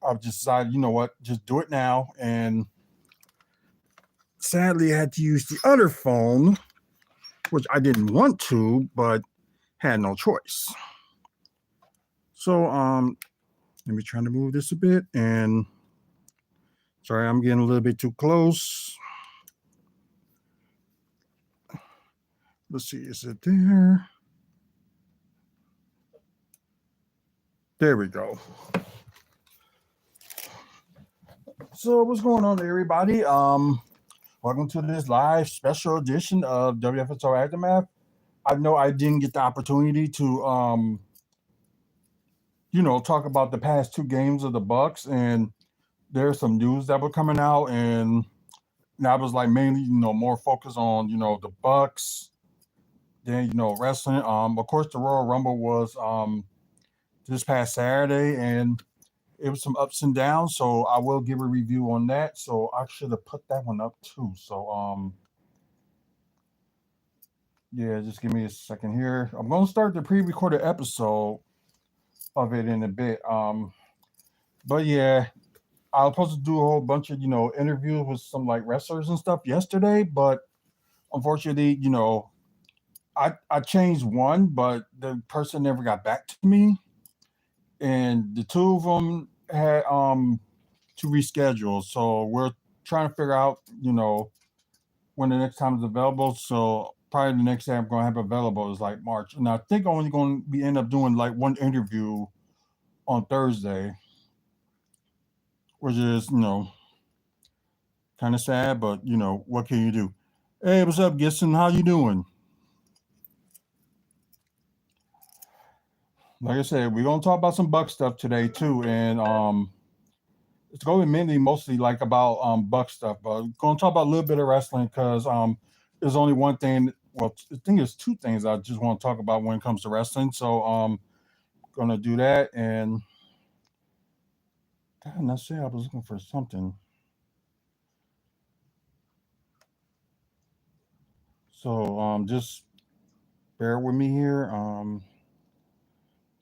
I've just decided, you know what, just do it now. And sadly, I had to use the other phone, which I didn't want to, but had no choice. So, let me try to move this a bit. And sorry, I'm getting a little bit too close. Let's see, is it there? There we go. So what's going on, everybody? Welcome to this live special edition of WFSO Aftermath. I know I didn't get the opportunity to talk about the past two games of the Bucks, and there's some news that were coming out, and that was like mainly, more focused on, the Bucks, then, wrestling. Of course, the Royal Rumble was this past Saturday, and it was some ups and downs, so I will give a review on that. So I should have put that one up too. So yeah, just give me a second here. I'm gonna start the pre-recorded episode of it in a bit. But yeah, I was supposed to do a whole bunch of interviews with some like wrestlers and stuff yesterday, but unfortunately, I changed one, but the person never got back to me, and the two of them had to reschedule. So we're trying to figure out, when the next time is available. So probably the next day I'm going to have available is like March. And I think I'm only going to be end up doing like one interview on Thursday, which is, kind of sad, but what can you do? Hey, what's up, Gisson? How you doing? Like I said, we're gonna talk about some Buck stuff today too, and it's going to be mainly mostly like about Buck stuff, but we're gonna talk about a little bit of wrestling because there's only one thing. Well, I think there's two things I just want to talk about when it comes to wrestling. So gonna do that, and damn, that's it. I was looking for something. So just bear with me here.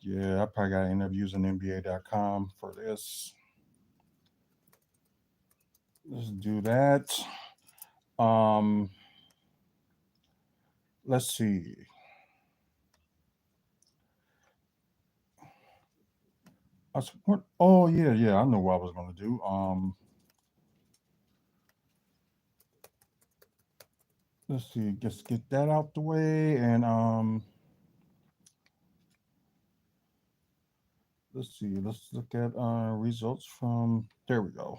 Yeah, I probably got to end up using NBA.com for this. Let's do that. Um, let's see. Oh yeah, I know what I was gonna do. Let's see, just get that out the way, and let's see. Let's look at results from. There we go.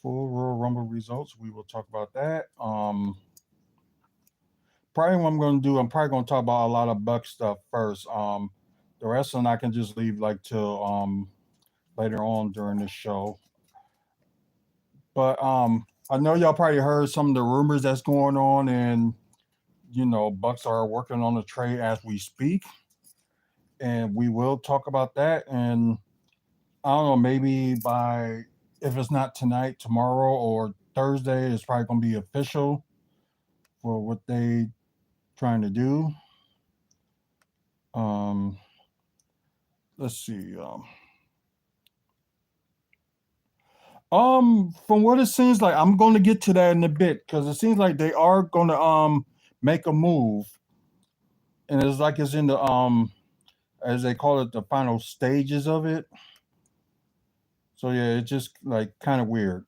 Full Royal Rumble results. We will talk about that. Probably what I'm going to do. I'm probably going to talk about a lot of Buck stuff first. The wrestling I can just leave like till later on during the show. But I know y'all probably heard some of the rumors that's going on, and Bucks are working on the trade as we speak, and we will talk about that. And I don't know, maybe by if it's not tonight, tomorrow or Thursday, it's probably going to be official for what they trying to do. Um, let's see. From what it seems like, I'm going to get to that in a bit because it seems like they are going to make a move, and it's like it's in the as they call it, the final stages of it. So yeah, it's just like kind of weird.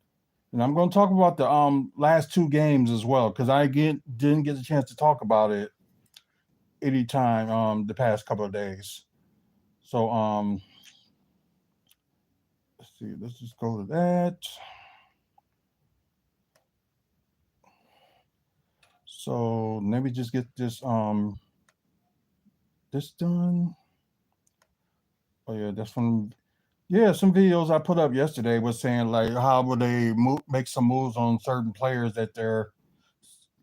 And I'm going to talk about the last two games as well because didn't get a chance to talk about it anytime the past couple of days. So let's see, let's just go to that. So let me just get this done. Oh yeah, that's from some videos I put up yesterday was saying like how would they make some moves on certain players that they're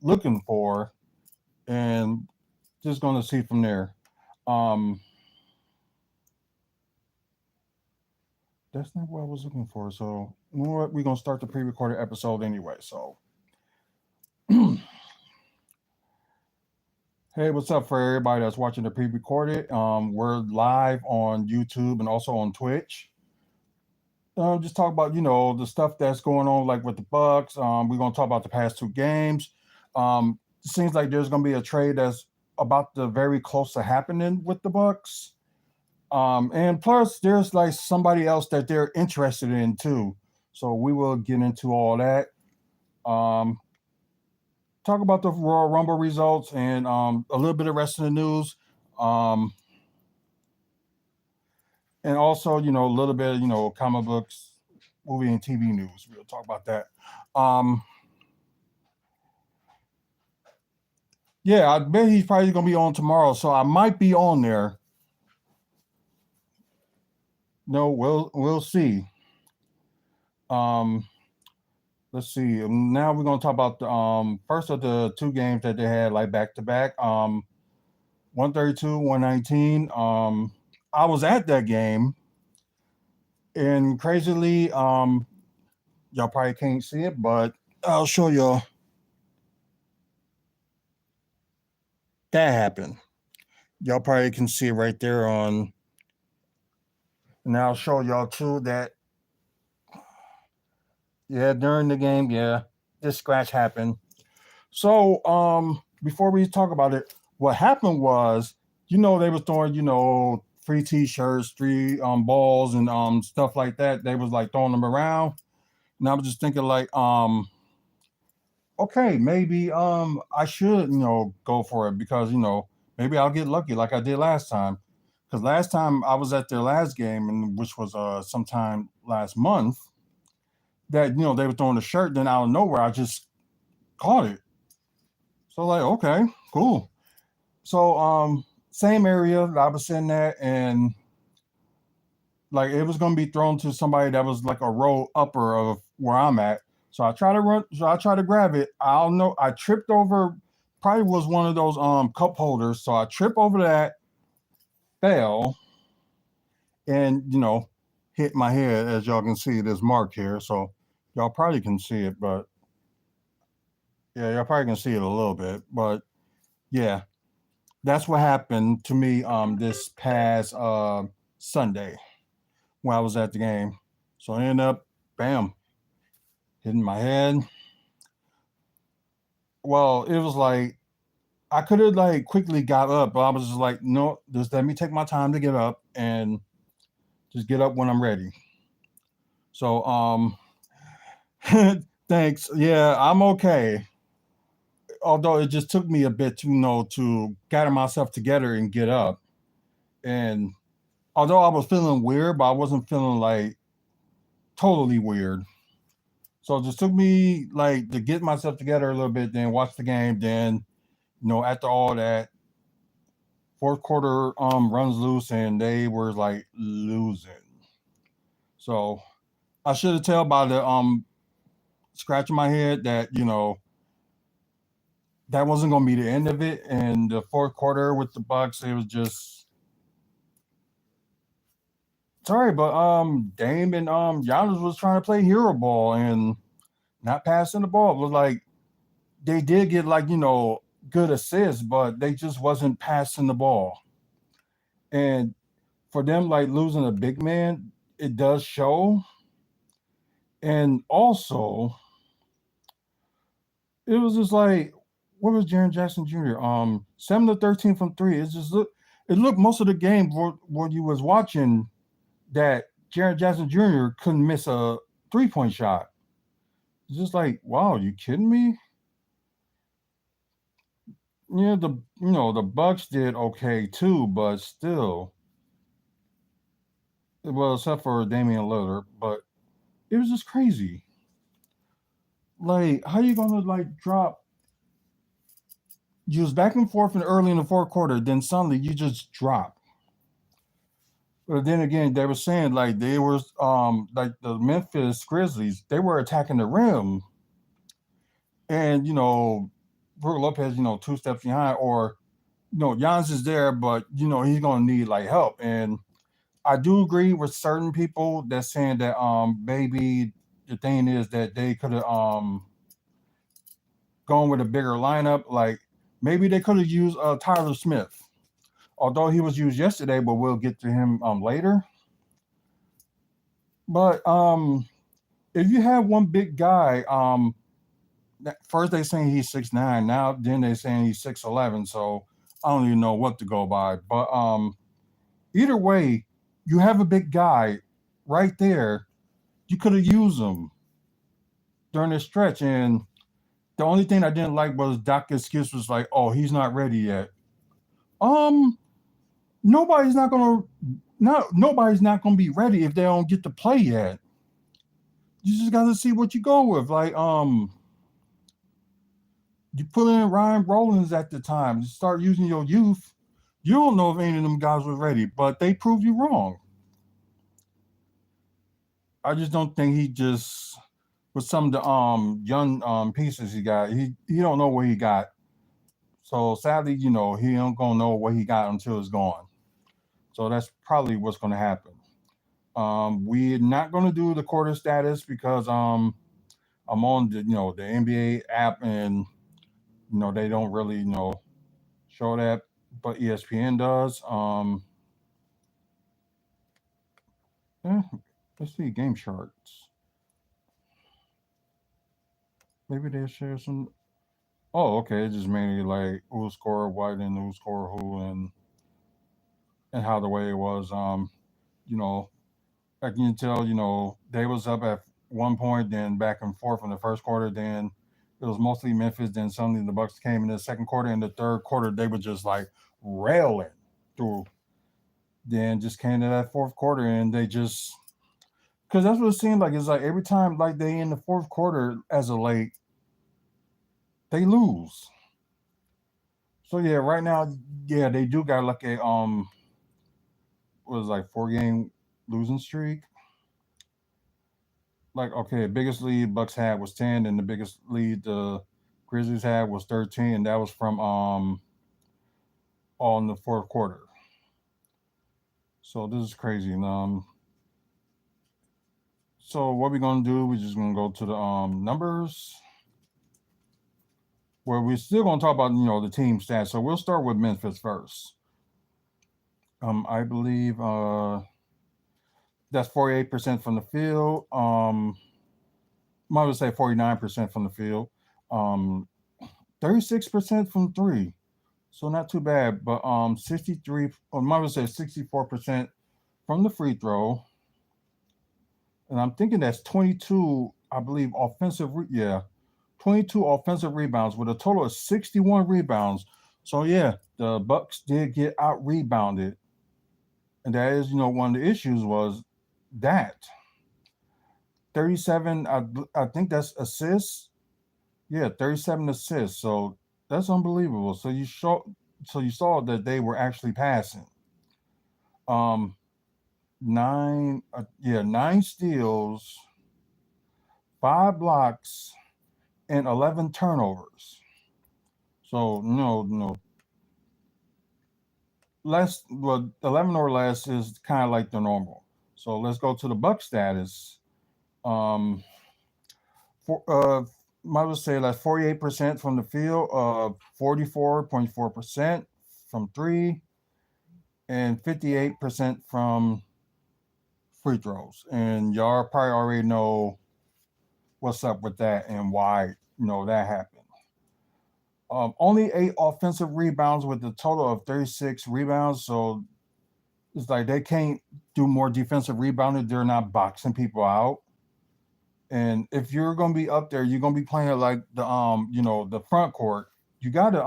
looking for, and just going to see from there. Um, that's not what I was looking for. So you know what? We're gonna start the pre-recorded episode anyway. So hey, what's up for everybody that's watching the pre-recorded? We're live on YouTube and also on Twitch. just talk about the stuff that's going on, like with the Bucks. We're gonna talk about the past two games. It seems like there's gonna be a trade that's about the very close to happening with the Bucks. And plus, there's like somebody else that they're interested in too. So we will get into all that. Um, Talk about the Royal Rumble results and a little bit of rest of the news. Um, and also, a little bit of, comic books, movie and TV news. We'll talk about that. Um, yeah, I bet he's probably gonna be on tomorrow, so I might be on there. No, we'll see. Um, let's see. Now we're gonna talk about the first of the two games that they had like back to back. 132, 119. I was at that game, and crazily, y'all probably can't see it, but I'll show y'all. That happened. Y'all probably can see it right there on. And I'll show y'all too that yeah, during the game, yeah, this scratch happened. So, before we talk about it, what happened was, they were throwing, free T-shirts, free balls, and stuff like that. They was like throwing them around, and I was just thinking like, okay, maybe I should, go for it because maybe I'll get lucky like I did last time. Because last time I was at their last game, and which was sometime last month, that they were throwing a shirt, then out of nowhere I just caught it. So like, okay, cool. So same area that I was sitting at, and like it was gonna be thrown to somebody that was like a row upper of where I'm at. So I try to run, so I try to grab it. I don't know, I tripped over, probably was one of those cup holders. So I trip over that, fell, and hit my head, as y'all can see this mark here. So y'all probably can see it, but yeah, y'all probably can see it a little bit. But yeah, that's what happened to me this past Sunday when I was at the game. So I ended up, bam, hitting my head. Well, it was like I could have like quickly got up, but I was just like, no, just let me take my time to get up and just get up when I'm ready. So thanks. Yeah, I'm okay. Although it just took me a bit to to gather myself together and get up. And although I was feeling weird, but I wasn't feeling like totally weird. So it just took me like to get myself together a little bit, then watch the game. Then, after all that, fourth quarter runs loose and they were like losing. So I should have tell by the scratching my head that, that wasn't gonna be the end of it. And the fourth quarter with the Bucks, it was just sorry, but Dame and Giannis was trying to play hero ball and not passing the ball. It was like they did get like, good assists, but they just wasn't passing the ball. And for them like losing a big man, it does show. And also, it was just like, what was Jaren Jackson Jr.? 7 to 13 from three. It's just it looked most of the game when you was watching that Jaren Jackson Jr. couldn't miss a 3-point shot. It's just like, wow, you kidding me? Yeah, the Bucks did okay too, but still, well, except for Damian Lillard, but it was just crazy. Like, how you gonna like drop? You was back and forth and early in the fourth quarter, then suddenly you just drop. But then again, they were saying like they were like the Memphis Grizzlies, they were attacking the rim, and Brook Lopez, two steps behind, or Giannis is there, but he's gonna need like help. And I do agree with certain people that's saying that maybe the thing is that they could have gone with a bigger lineup. Like maybe they could have used Tyler Smith, although he was used yesterday, but we'll get to him later. But if you have one big guy, first they saying he's 6'9", now then they saying he's 6'11", so I don't even know what to go by. But either way, you have a big guy right there. You could have used him during this stretch, and the only thing I didn't like was Doc's excuse was like, "Oh, he's not ready yet." Um, nobody's not gonna nobody's not gonna be ready if they don't get to play yet. You just gotta see what you go with. Like you put in Ryan Rollins at the time. You start using your youth. You don't know if any of them guys were ready, but they proved you wrong. I just don't think he just with some of the young pieces he got. He don't know what he got. So sadly, he don't gonna know what he got until it's gone. So that's probably what's gonna happen. We're not gonna do the quarter status because I'm on the NBA app and they don't really show that, but ESPN does. Eh, let's see game charts. Maybe they share some. Oh, okay. It's just mainly like who scored what and who scored who and how the way it was. You know, I can tell. They was up at one point, then back and forth in the first quarter. Then it was mostly Memphis. Then suddenly the Bucks came in the second quarter. In the third quarter, they were just like railing through. Then just came to that fourth quarter, and they just because that's what it seemed like. It's like every time like they in the fourth quarter as a late, they lose. So yeah, right now, yeah, they do got like a what was it, like 4 game losing streak. Like okay, biggest lead Bucks had was 10, and the biggest lead the Grizzlies had was 13, and that was from all in the fourth quarter. So this is crazy. And so what we gonna do? We're just gonna go to the numbers. Where we're still gonna talk about the team stats. So we'll start with Memphis first. I believe that's 48% from the field. Might would say 49% from the field. Um, 36% from three. So not too bad. But 63 or might would say 64% from the free throw. And I'm thinking that's 22, I believe, yeah. 22 offensive rebounds with a total of 61 rebounds. So yeah, the Bucks did get out rebounded. And that is, one of the issues was that 37. I think that's assists. Yeah, 37 assists. So that's unbelievable. So you saw that they were actually passing. Um, nine steals, 5 blocks, and 11 turnovers. So no, less. Well, 11 or less is kind of like the normal. So let's go to the Buck status. Um, for I would say like 48% from the field, 44.4% from three, and 58% from free throws. And y'all probably already know what's up with that and why that happened. Only 8 offensive rebounds with a total of 36 rebounds. So it's like they can't do more defensive rebounding. They're not boxing people out. And if you're gonna be up there, you're gonna be playing like the front court. You gotta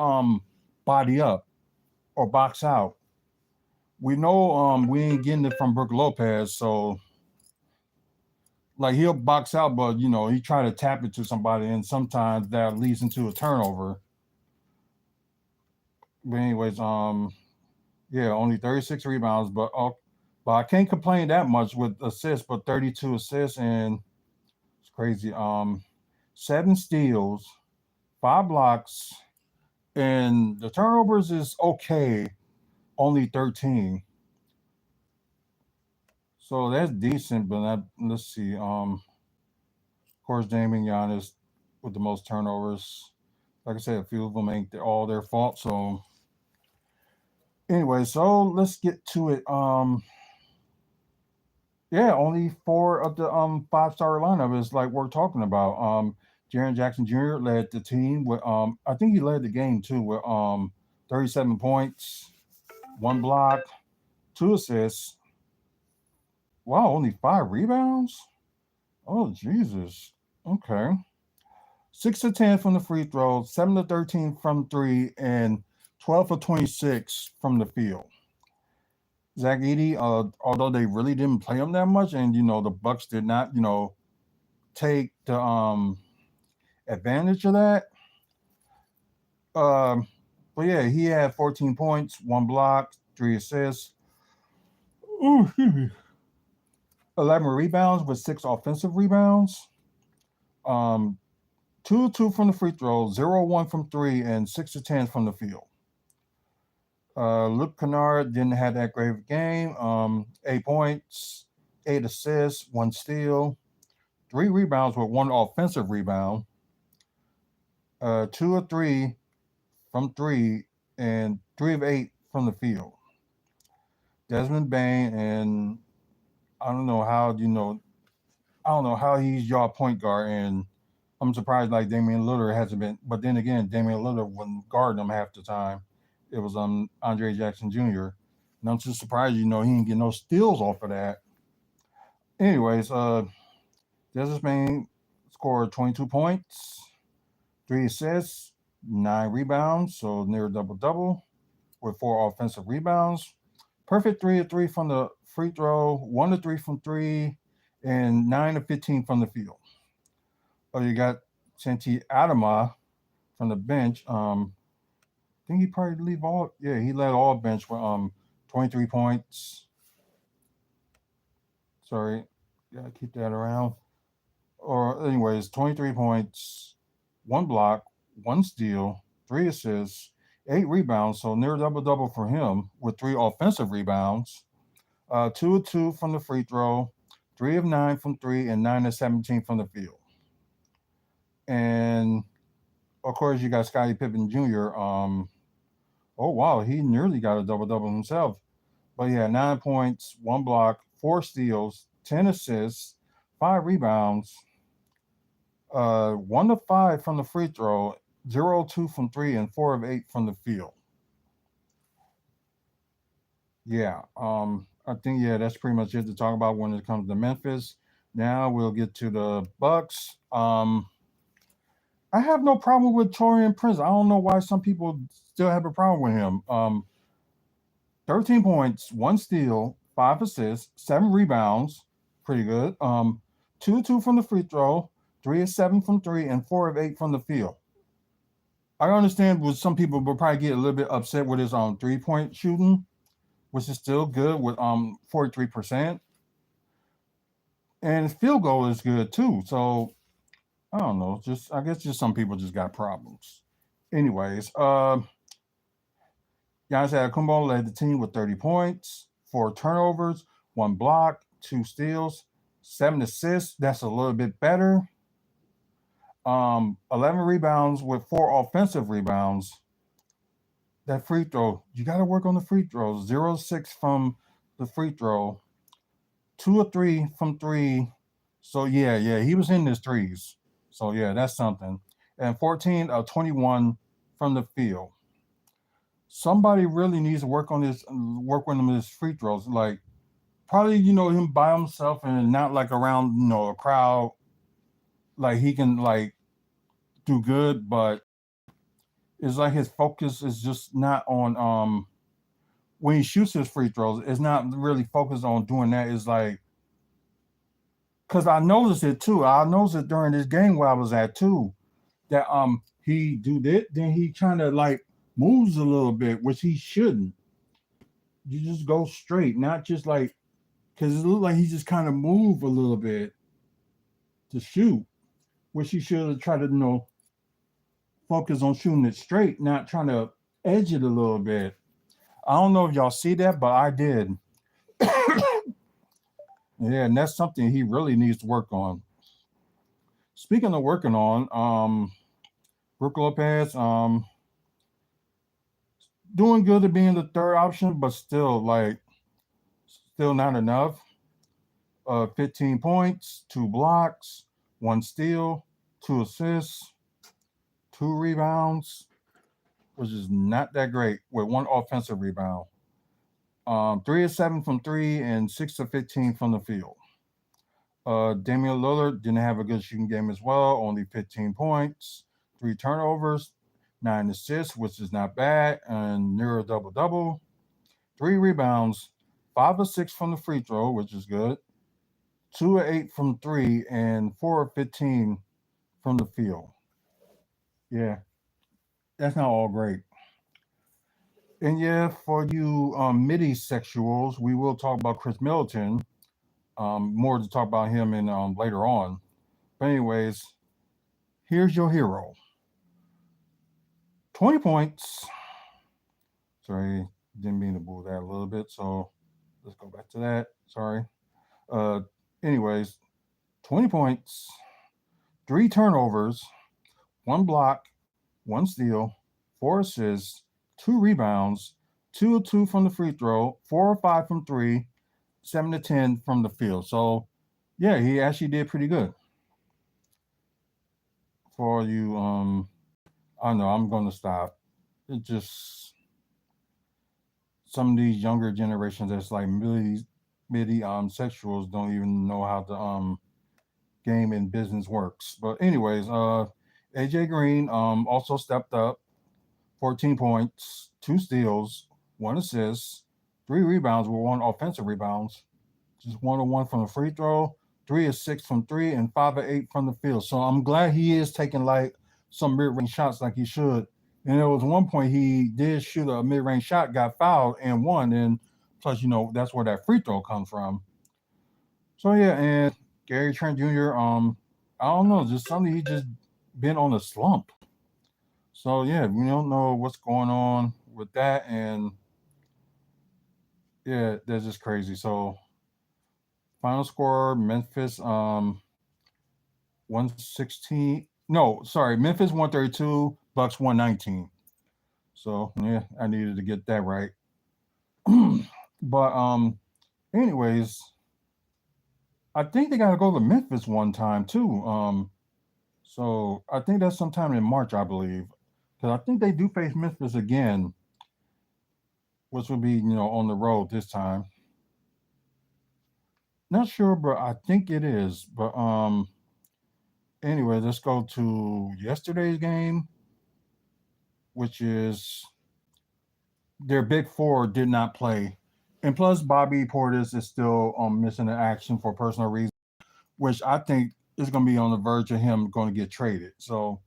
body up or box out. We know we ain't getting it from Brook Lopez, so like he'll box out, but he try to tap it to somebody, and sometimes that leads into a turnover. But anyways, yeah, only 36 rebounds, but I can't complain that much with assists, but 32 assists and it's crazy. 7 steals, 5 blocks, and the turnovers is okay, only 13. So that's decent, but let's see. Of course, Damian Giannis with the most turnovers. Like I said, a few of them ain't all their fault. So anyway, so let's get to it. Yeah, only four of the 5-star lineup is like we're talking about. Jaren Jackson Jr. led the team with I think he led the game too with 37 points, one block, two assists. Wow, only five rebounds? Oh Jesus. Okay. 6 to 10 from the free throw, 7 to 13 from three, and 12 for 26 from the field. Zach Edey, although they really didn't play him that much, and the Bucks did not, take the advantage of that. Um, but yeah, he had 14 points, one block, three assists, ooh, 11 rebounds with six offensive rebounds. Um, 2 2 from the free throw, 0 1 from three, and 6 to 10 from the field. Luke Kennard didn't have that great of a game. 8 points, 8 assists, one steal, three rebounds with one offensive rebound. 2 of 3 from three, and 3 of 8 from the field. Desmond Bain, and I don't know how I don't know how he's your point guard, and I'm surprised like Damian Lillard hasn't been. But then again, Damian Lillard wasn't guarding him half the time. It was Andre Jackson Jr. And I'm just surprised he didn't get no steals off of that. Anyways, Desmond Bain scored 22 points, three assists, nine rebounds, so near double double with four offensive rebounds. Perfect 3 of 3 from the free throw, 1 of 3 from three, and 9 of 15 from the field. Oh, you got Santi Adama from the bench. I think he probably leave all. Yeah, he led all bench with 23 points. Sorry, gotta keep that around. Or anyways, 23 points, one block, one steal, three assists, eight rebounds. So near double double for him with three offensive rebounds. 2 of 2 from the free throw, 3 of 9 from three, and 9 of 17 from the field. And of course, you got Scottie Pippen Jr. Oh wow, he nearly got a double double himself. But yeah, 9 points, one block, four steals, 10 assists, five rebounds, 1 of 5 from the free throw, 0 of 2 from three, and 4 of 8 from the field. Yeah, I think that's pretty much it to talk about when it comes to Memphis. Now we'll get to the Bucks. I have no problem with Torian Prince. I don't know why some people still have a problem with him. 13 points, one steal, five assists, seven rebounds, pretty good. 2 of 2 from the free throw, 3 of 7 from three, and 4 of 8 from the field. I understand with some people will probably get a little bit upset with his 3-point shooting, which is still good with 43%. And his field goal is good too. So I don't know. I guess some people just got problems. Anyways, Giannis Antetokounmpo led the team with 30 points, four turnovers, one block, two steals, seven assists. That's a little bit better. 11 rebounds with four offensive rebounds. That free throw, you got to work on the free throws. 0 of 6 from the free throw, 2 of 3 from three. So yeah, he was in his threes. So yeah, that's something. And 14 of 21 from the field. Somebody really needs to work on his free throws. Like probably him by himself and not like around a crowd. Like he can like do good, but it's like his focus is just not on when he shoots his free throws. It's not really focused on doing that. It's like because I noticed it too. I noticed it during this game where I was at too. That he do that, then he kind of like moves a little bit, which he shouldn't. You just go straight, not just like because it looked like he just kind of moved a little bit to shoot, which he should have tried to focus on shooting it straight, not trying to edge it a little bit. I don't know if y'all see that, but I did. Yeah, and that's something he really needs to work on. Speaking of working on, Brook Lopez, doing good at being the third option, but still not enough. 15 points, 2 blocks, 1 steal, 2 assists, 2 rebounds, which is not that great, with 1 offensive rebound. 3 of 7 from three and 6 of 15 from the field. Damian Lillard didn't have a good shooting game as well, only 15 points, 3 turnovers, 9 assists, which is not bad, and near a double double. 3 rebounds, 5 of 6 from the free throw, which is good. 2 of 8 from three, and 4 of 15 from the field. Yeah, that's not all great. And yeah, for you midi sexuals, we will talk about Chris Middleton. More to talk about him in later on. But anyways, here's your hero. 20 points. Sorry, didn't mean to move that a little bit. So let's go back to that. Sorry. Anyways, 20 points, 3 turnovers, 1 block, 1 steal, 4 assists, 2 rebounds, 2 of 2 from the free throw, 4 of 5 from three, 7 of 10 from the field. So, yeah, he actually did pretty good. For you, I know I'm going to stop. It just some of these younger generations that's like midi sexuals don't even know how the game and business works. But anyways, AJ Green also stepped up, 14 points, 2 steals, 1 assist, 3 rebounds with 1 offensive rebounds, just 1 of 1 from the free throw, 3 of 6 from three, and 5 of 8 from the field. So I'm glad he is taking like some mid-range shots like he should. And there was one point he did shoot a mid-range shot, got fouled, and won. And plus, that's where that free throw comes from. So yeah, and Gary Trent Jr. I don't know, just something he just been on a slump. So yeah, we don't know what's going on with that, and yeah, that's just crazy. So final score: Memphis 116. No, sorry, Memphis 132, Bucks 119. So yeah, I needed to get that right. But anyways, I think they gotta go to Memphis one time too. So I think that's sometime in March, I believe, because I think they do face Memphis again, which will be on the road this time. Not sure, but I think it is. But anyway, let's go to yesterday's game, which is their big four did not play, and plus Bobby Portis is still missing the action for personal reasons, which I think is going to be on the verge of him going to get traded. So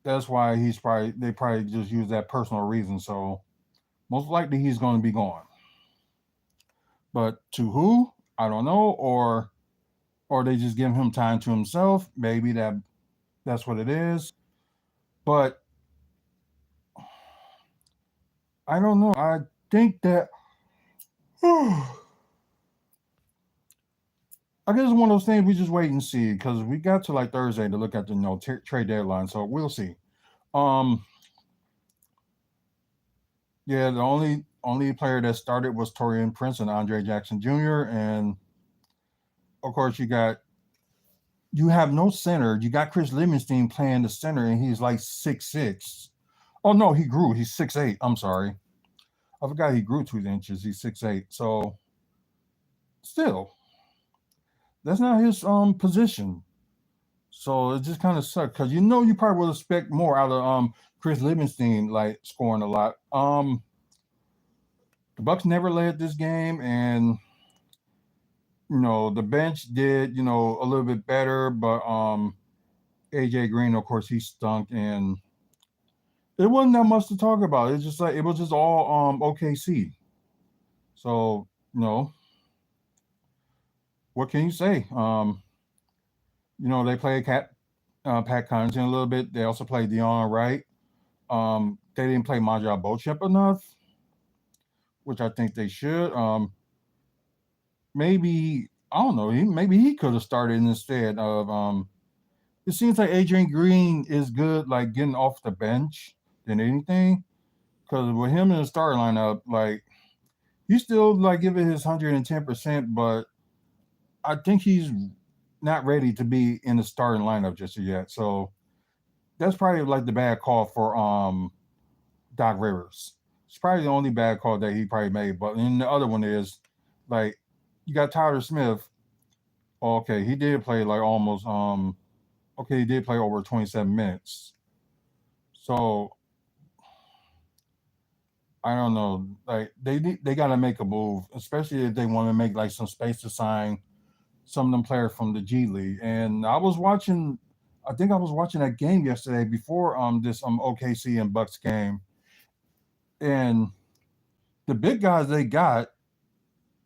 that's why they probably just use that personal reason. So most likely he's going to be gone. But to who? I don't know, or they just give him time to himself. Maybe that's what it is. But I don't know. I think that I guess it's one of those things we just wait and see, because we got to like Thursday to look at the trade deadline, so we'll see. Yeah, the only player that started was Torian Prince and Andre Jackson Jr. And of course you have no center. You got Chris Livingston playing the center, and he's like 6'6". Oh no, he grew. He's 6'8". I'm sorry, I forgot he grew 2 inches. He's 6'8". So still, that's not his position. So it just kind of sucked, because you probably would expect more out of Chris Livingston, like scoring a lot. The Bucks never led this game, and the bench did a little bit better, but AJ Green, of course, he stunk, and it wasn't that much to talk about. It's just like it was just all OKC. So what can you say? They played Pat Connaughton a little bit. They also played Dion Wright. They didn't play Majal Beauchamp enough, which I think they should. Maybe, I don't know, maybe he could have started instead of it seems like Adrian Green is good like getting off the bench than anything. Because with him in the starting lineup, like, he still like give it his 110%, but I think he's not ready to be in the starting lineup just yet. So that's probably like the bad call for Doc Rivers. It's probably the only bad call that he probably made. But then the other one is like you got Tyler Smith. Okay, he did play like almost okay, he did play over 27 minutes. So I don't know. Like they got to make a move, especially if they want to make like some space to sign some of them players from the G League. And I was watching, I think I was watching that game yesterday before this OKC and Bucks game, and the big guys they got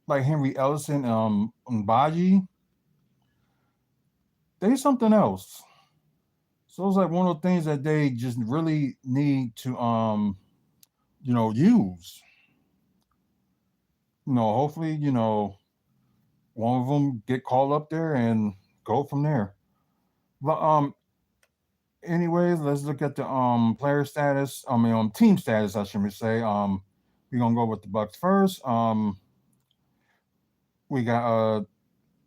like Henry Ellison, Mbaji, they something else. So it's like one of the things that they just really need to use. Hopefully, one of them get called up there and go from there. But anyways, let's look at the player status. I mean, team status, I should say. We're gonna go with the Bucks first. We got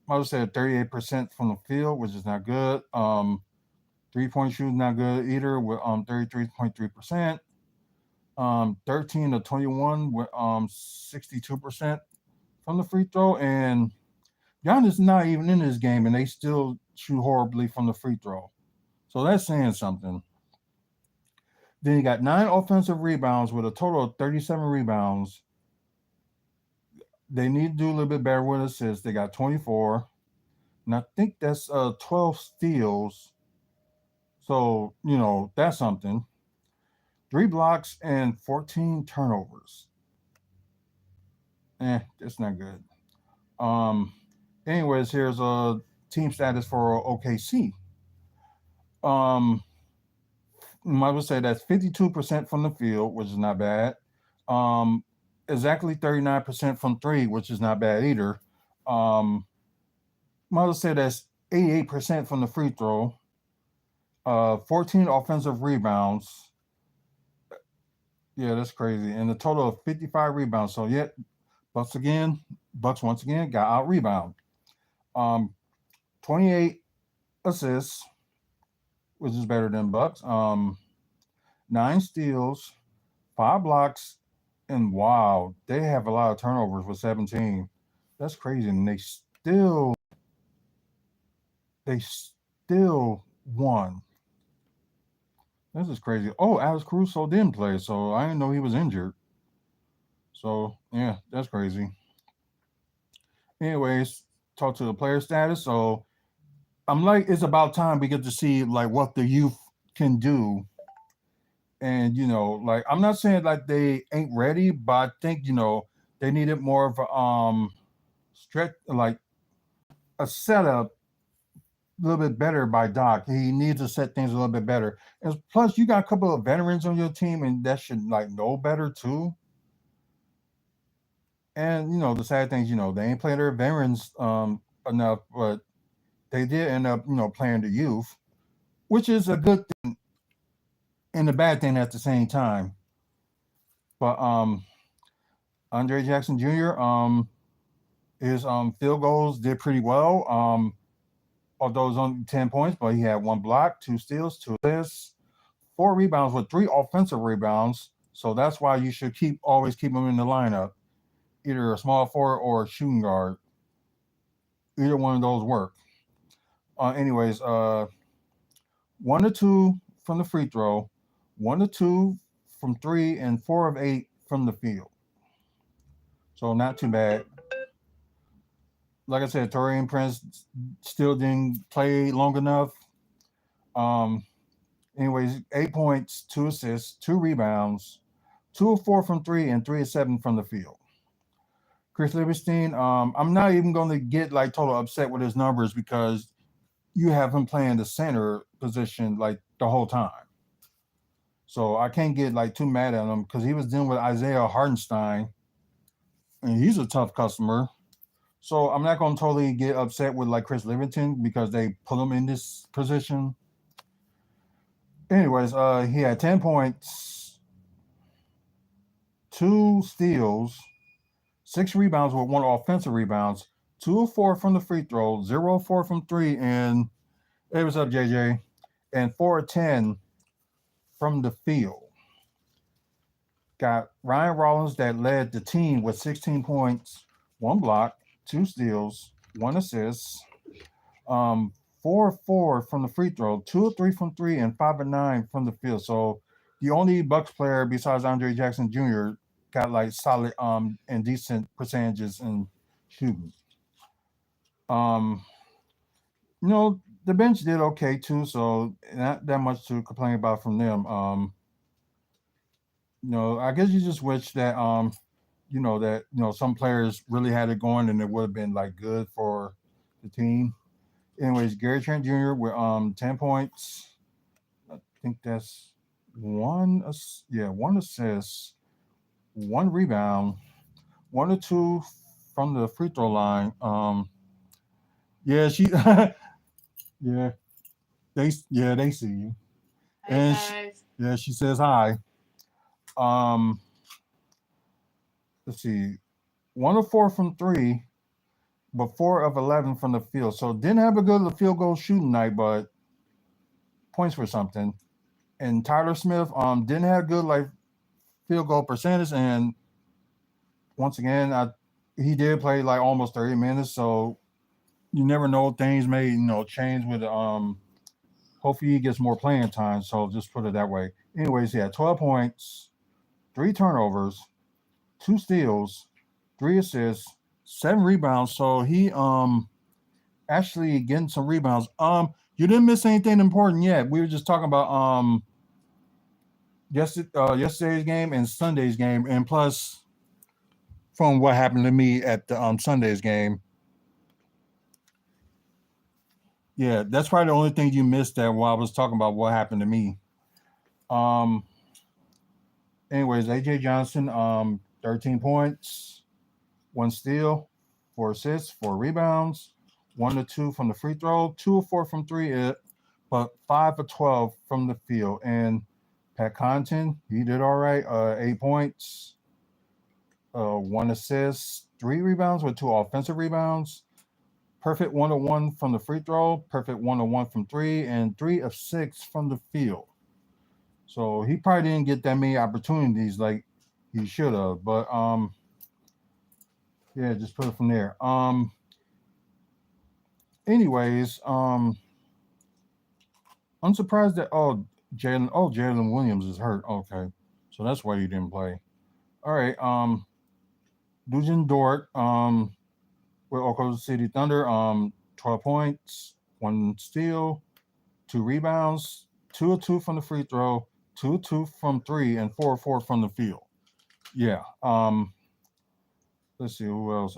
I would say 38% from the field, which is not good. 3-point shooting not good either with 33.3%. 13 to 21 with 62% from the free throw, and Giannis not even in this game, and they still shoot horribly from the free throw. So that's saying something. Then you got 9 offensive rebounds with a total of 37 rebounds. They need to do a little bit better with assists. They got 24. And I think that's 12 steals. So, that's something. 3 blocks and 14 turnovers. That's not good. Anyways, here's a team status for OKC. I would say that's 52% from the field, which is not bad. Exactly 39% from 3, which is not bad either. I would say that's 88% from the free throw. 14 offensive rebounds. Yeah, that's crazy. And a total of 55 rebounds. So yeah, Bucks once again got out rebound. 28 assists, which is better than Bucks. 9 steals, 5 blocks, and wow, they have a lot of turnovers with 17. That's crazy. And they still won. This is crazy. Oh, Alex Caruso didn't play, so I didn't know he was injured. So yeah, that's crazy. Anyways, talk to the player status. So I'm like, it's about time we get to see like what the youth can do. And like I'm not saying like they ain't ready, but I think they needed more of a stretch, like a setup a little bit better by Doc. He needs to set things a little bit better. And plus, you got a couple of veterans on your team, and that should like know better too. And the sad thing is, they ain't playing their veterans enough, but they did end up playing the youth, which is a good thing and a bad thing at the same time. But Andre Jackson Jr. His field goals did pretty well. Although it was only 10 points, but he had 1 block, 2 steals, 2 assists, 4 rebounds with 3 offensive rebounds. So that's why you should always keep him in the lineup, either a small forward or a shooting guard. Either one of those work. Anyways, 1 to 2 from the free throw, 1 to 2 from 3, and 4 of 8 from the field. So not too bad. Like I said, Taurean Prince still didn't play long enough. Anyways, 8 points, 2 assists, 2 rebounds, 2 of 4 from 3, and 3 of 7 from the field. Chris Livingston, I'm not even going to get like total upset with his numbers because you have him playing the center position like the whole time. So I can't get like too mad at him because he was dealing with Isaiah Hartenstein, and he's a tough customer. So I'm not going to totally get upset with like Chris Livingston because they put him in this position. Anyways, he had 10 points, 2 steals, 6 rebounds with 1 offensive rebounds, 2 of 4 from the free throw, 0 of 4 from 3, and hey, what's up, JJ? And 4 of 10 from the field. Got Ryan Rollins that led the team with 16 points, 1 block, 2 steals, 1 assist. 4 of 4 from the free throw, 2 of 3 from 3, and 5 of 9 from the field. So the only Bucks player besides Andre Jackson Jr. got like solid and decent percentages in shooting. You know, the bench did okay too, so not that much to complain about from them. I guess you just wish that some players really had it going and it would have been like good for the team. Anyways, Gary Trent Jr. with 10 points. I think that's one assist, 1 rebound, 1 or 2 from the free throw line. Yeah, she yeah, they see you. Hi And guys. she says hi. Um let's see. 1 of 4 from 3, but 4 of 11 from the field. So didn't have a good field goal shooting night, but points for something. And Tyler Smith didn't have good like field goal percentage, and once again he did play like almost 30 minutes, so you never know, things may change with hopefully he gets more playing time, so just put it that way. Anyways, he had 12 points, 3 turnovers, 2 steals, 3 assists, 7 rebounds, so he actually getting some rebounds. You didn't miss anything important yet. We were just talking about yesterday's game and Sunday's game, and plus from what happened to me at the Sunday's game. Yeah, that's probably the only thing you missed there while I was talking about what happened to me. Um, anyways, AJ Johnson, 13 points, 1 steal, 4 assists, 4 rebounds, 1 or 2 from the free throw, 2 or 4 from 3, but 5 or 12 from the field. And Pat Connaughton, he did all right, 8 points, 1 assist, 3 rebounds with 2 offensive rebounds. Perfect 101 from the free throw, perfect 101 from 3, and 3 of 6 from the field. So he probably didn't get that many opportunities like he should have. But yeah, just put it from there. Anyways, I'm surprised that Jalen Williams is hurt. Okay. So that's why he didn't play. All right. Dujan Dort, with Oklahoma City Thunder, 12 points, 1 steal, 2 rebounds, 2 of 2 from the free throw, 2 of 2 from 3, and 4 of 4 from the field. Yeah. Let's see who else.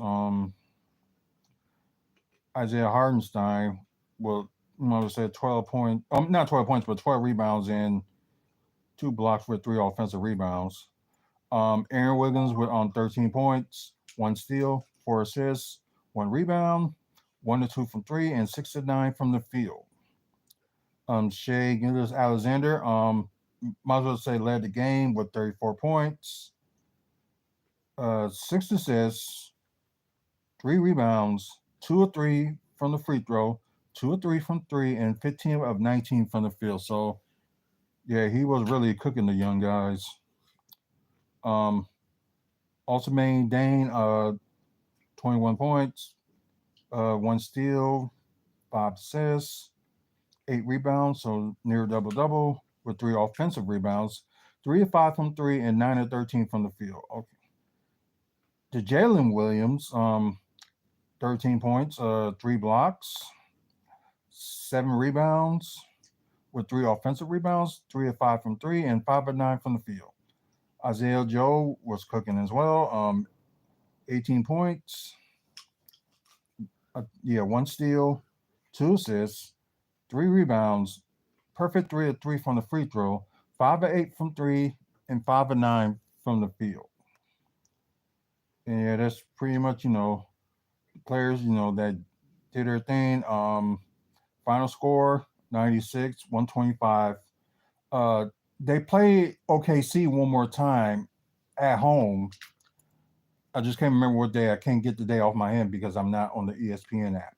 Isaiah Hardenstein. Well, I would say 12 points. Not 12 points, but 12 rebounds and 2 blocks with 3 offensive rebounds. Aaron Wiggins with 13 points, 1 steal, 4 assists, 1 rebound, 1 or 2 from 3, and 6 of 9 from the field. Shea Gildas Alexander, might as well say led the game with 34 points, 6 assists, 3 rebounds, 2 of 3 from the free throw, 2 of 3 from 3, and 15 of 19 from the field. So yeah, he was really cooking the young guys. Um, Also main Dane, 21 points, 1 steal, 5 assists, 8 rebounds, so near double double with 3 offensive rebounds, 3 of 5 from 3, and 9 of 13 from the field. Okay. To Jalen Williams, 13 points, 3 blocks, 7 rebounds with 3 offensive rebounds, 3 of 5 from 3, and 5 of 9 from the field. Isaiah Joe was cooking as well, 18 points, 1 steal, 2 assists, 3 rebounds, perfect 3 of 3 from the free throw, 5 of 8 from 3, and 5 of 9 from the field. And yeah, that's pretty much players that did their thing. Final score 96, 125. Uh, they play OKC one more time at home. I just can't remember what day. I can't get the day off my hand because I'm not on the ESPN app.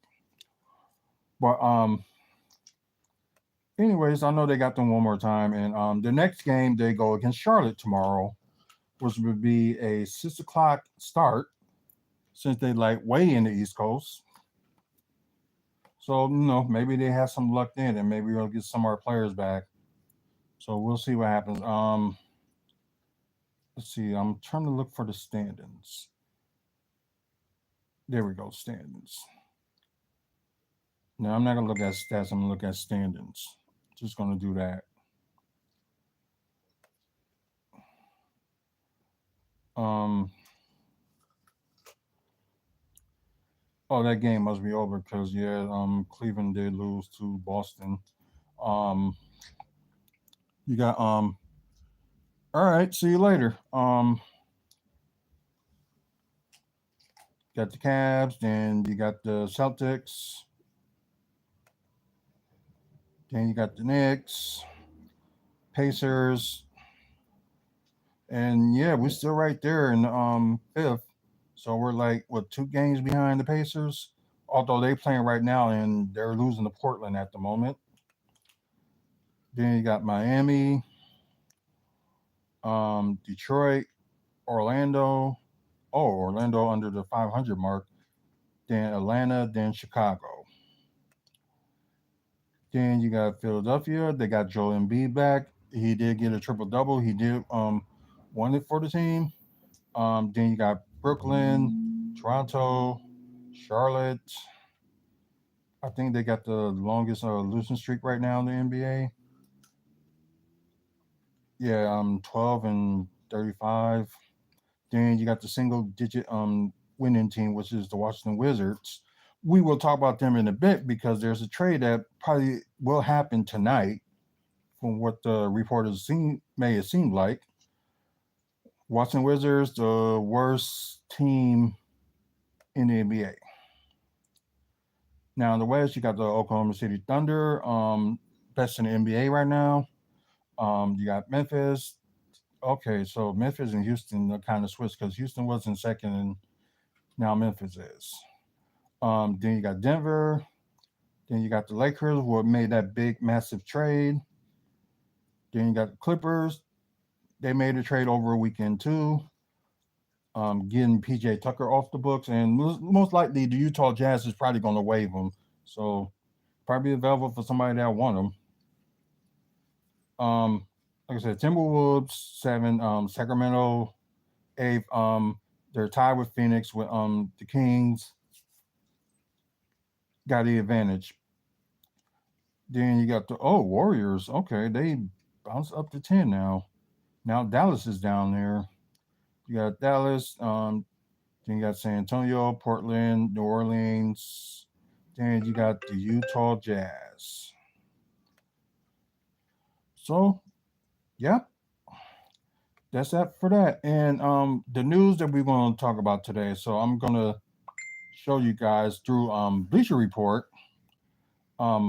But anyways, I know they got them one more time, and the next game they go against Charlotte tomorrow, which would be a 6 o'clock start since they like way in the East Coast. So maybe they have some luck then, and maybe we'll get some of our players back. So we'll see what happens. Let's see. I'm trying to look for the standings. There we go, standings. Now I'm not gonna look at stats. I'm gonna look at standings. Just gonna do that. Um. Oh, that game must be over because yeah, Cleveland did lose to Boston. Um. You got All right. See you later. Got the Cavs. Then you got the Celtics. Then you got the Knicks, Pacers, and yeah, we're still right there in fifth. So we're like what 2 games behind the Pacers, although they playing right now and they're losing to Portland at the moment. Then you got Miami, Detroit, Orlando. Oh, Orlando under the 500 mark. Then Atlanta, then Chicago. Then you got Philadelphia. They got Joel Embiid back. He did get a triple double. He did won it for the team. Then you got Brooklyn, Toronto, Charlotte. I think they got the longest losing streak right now in the NBA. Yeah, 12-35. Then you got the single digit winning team, which is the Washington Wizards. We will talk about them in a bit because there's a trade that probably will happen tonight, from what the reporters may have seemed like. Washington Wizards, the worst team in the NBA. Now in the West, you got the Oklahoma City Thunder, best in the NBA right now. You got Memphis. Okay, so Memphis and Houston are kind of switched because Houston was in second and now Memphis is. Then you got Denver. Then you got the Lakers, who made that big, massive trade. Then you got the Clippers. They made a trade over a weekend too, getting PJ Tucker off the books, and most likely the Utah Jazz is probably going to waive him. So probably available for somebody that want him. Like I said, Timberwolves 7, Sacramento 8. They're tied with Phoenix. With the Kings got the advantage. Then you got the Warriors. Okay, they bounced up to 10 now. Now Dallas is down there. You got Dallas. Then you got San Antonio, Portland, New Orleans. Then you got the Utah Jazz. So, yeah, that's that for that. And the news that we're going to talk about today. So I'm going to show you guys through Bleacher Report. Let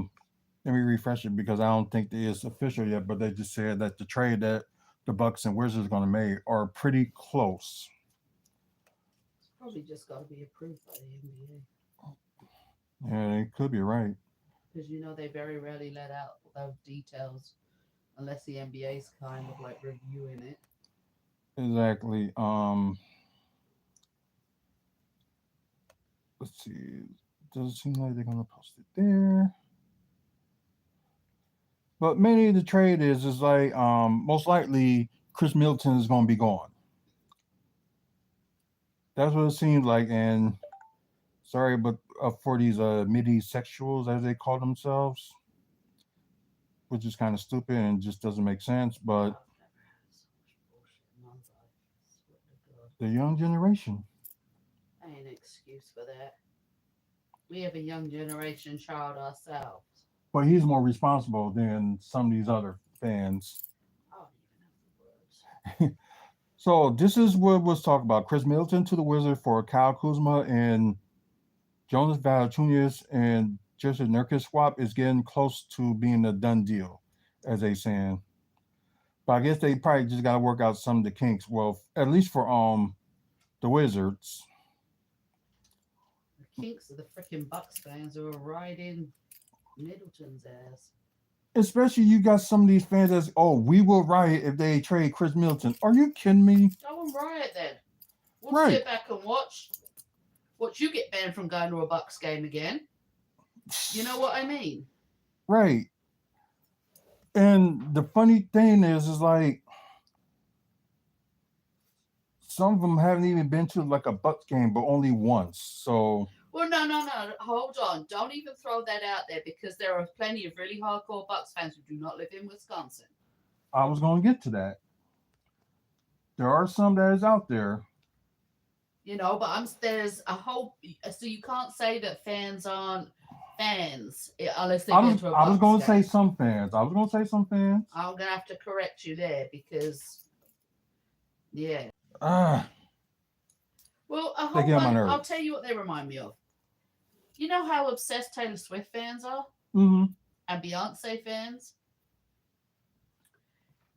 me refresh it because I don't think it's official yet, but they just said that the trade that the Bucks and Wizards are going to make are pretty close. It's probably just got to be approved by the NBA. Yeah, it could be right. Because they very rarely let out those details unless the NBA's kind of like reviewing it. Exactly. Let's see. Does it seem like they're gonna post it there? But mainly the trade is like most likely Chris Middleton is gonna be gone. That's what it seems like. And sorry, but for these midi sexuals as they call themselves, which is kind of stupid and just doesn't make sense. But I've never had so much bullshit in my life. I swear to God. the young generation. Ain't an excuse for that. We have a young generation child ourselves. But he's more responsible than some of these other fans. I don't even have the words. So this is what was talked about. Chris Middleton to the Wizards for Kyle Kuzma and Jonas Valanciunas and Justin Nurkic swap is getting close to being a done deal, as they saying. But I guess they probably just got to work out some of the kinks. Well, at least for the the Wizards. The kinks of the freaking Bucks fans who are riding Middleton's ass. Especially you got some of these fans that's, oh, we will riot if they trade Chris Middleton. Are you kidding me? Go and riot then. We'll Right. sit back and watch you get banned from going to a Bucks game again. You know what I mean? Right. And the funny thing is like some of them haven't even been to like a Bucks game, but only once. So Well, no. Hold on. Don't even throw that out there because there are plenty of really hardcore Bucks fans who do not live in Wisconsin. I was going to get to that. There are some that is out there. You know, but there's a whole. So you can't say that fans aren't fans unless they've been to a Bucks I was going to game. say some fans. I'm going to have to correct you there because, yeah. Well, They get on my nerves. I'll tell you what they remind me of. You know how obsessed Taylor Swift fans are? Mm-hmm. And Beyonce fans?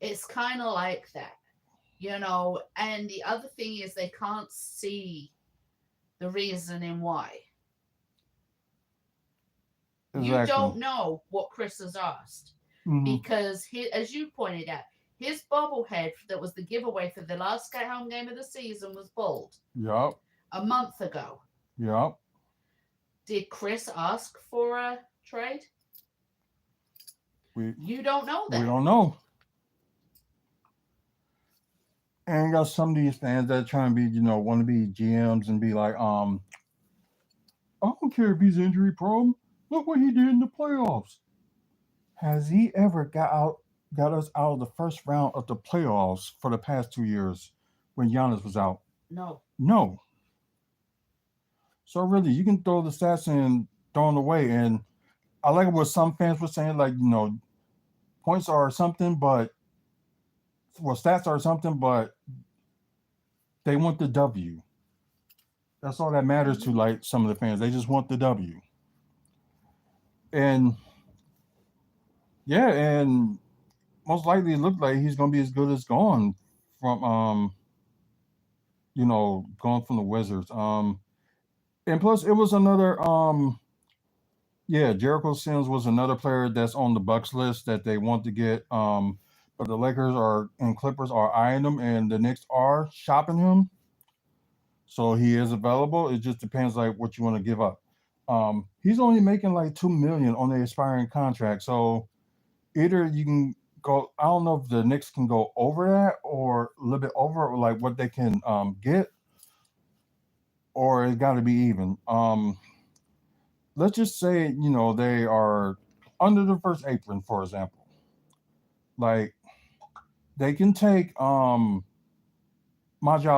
It's kind of like that, you know. And the other thing is they can't see the reasoning why. Exactly. You don't know what Chris has asked. Because, as you pointed out, his bobblehead that was the giveaway for the last home game of the season was pulled. Yep. A month ago. Yep. Did Chris ask for a trade? You don't know that. We don't know. And you got some of these fans that are trying to be, you know, want to be GMs and be like, I don't care if he's injury prone. Look what he did in the playoffs. Has he ever got us out of the first round of the playoffs for the past 2 years when Giannis was out? No. So really, you can throw the stats and throw them away. And I like what some fans were saying, like, you know, points are something, but stats are something, but they want the W. That's all that matters to like some of the fans. They just want the W. And yeah, and most likely it looked like he's gonna be as good as gone from you know, gone from the Wizards. And plus it was another Jericho Sims was another player that's on the Bucks list that they want to get. But the Lakers and Clippers are eyeing him and the Knicks are shopping him. So he is available. It just depends like what you want to give up. He's only making like $2 million on the expiring contract. So either you can go, I don't know if the Knicks can go over that or a little bit over, or like what they can get, or it's got to be even. Let's just say, you know, they are under the first apron, for example. Like they can take Maja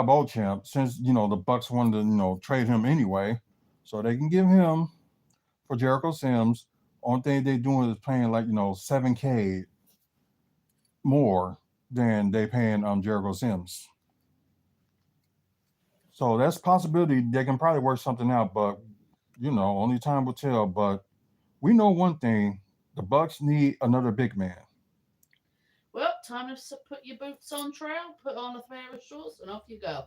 Beauchamp, since, you know, the Bucks wanted to, you know, trade him anyway. So they can give him for Jericho Sims. Only thing they're doing is paying like, you know, $7K more than they paying Jericho Sims. So that's a possibility. They can probably work something out, but you know, only time will tell. But we know one thing: the Bucks need another big man. Well, time to put your boots on trail, put on a pair of shorts, and off you go.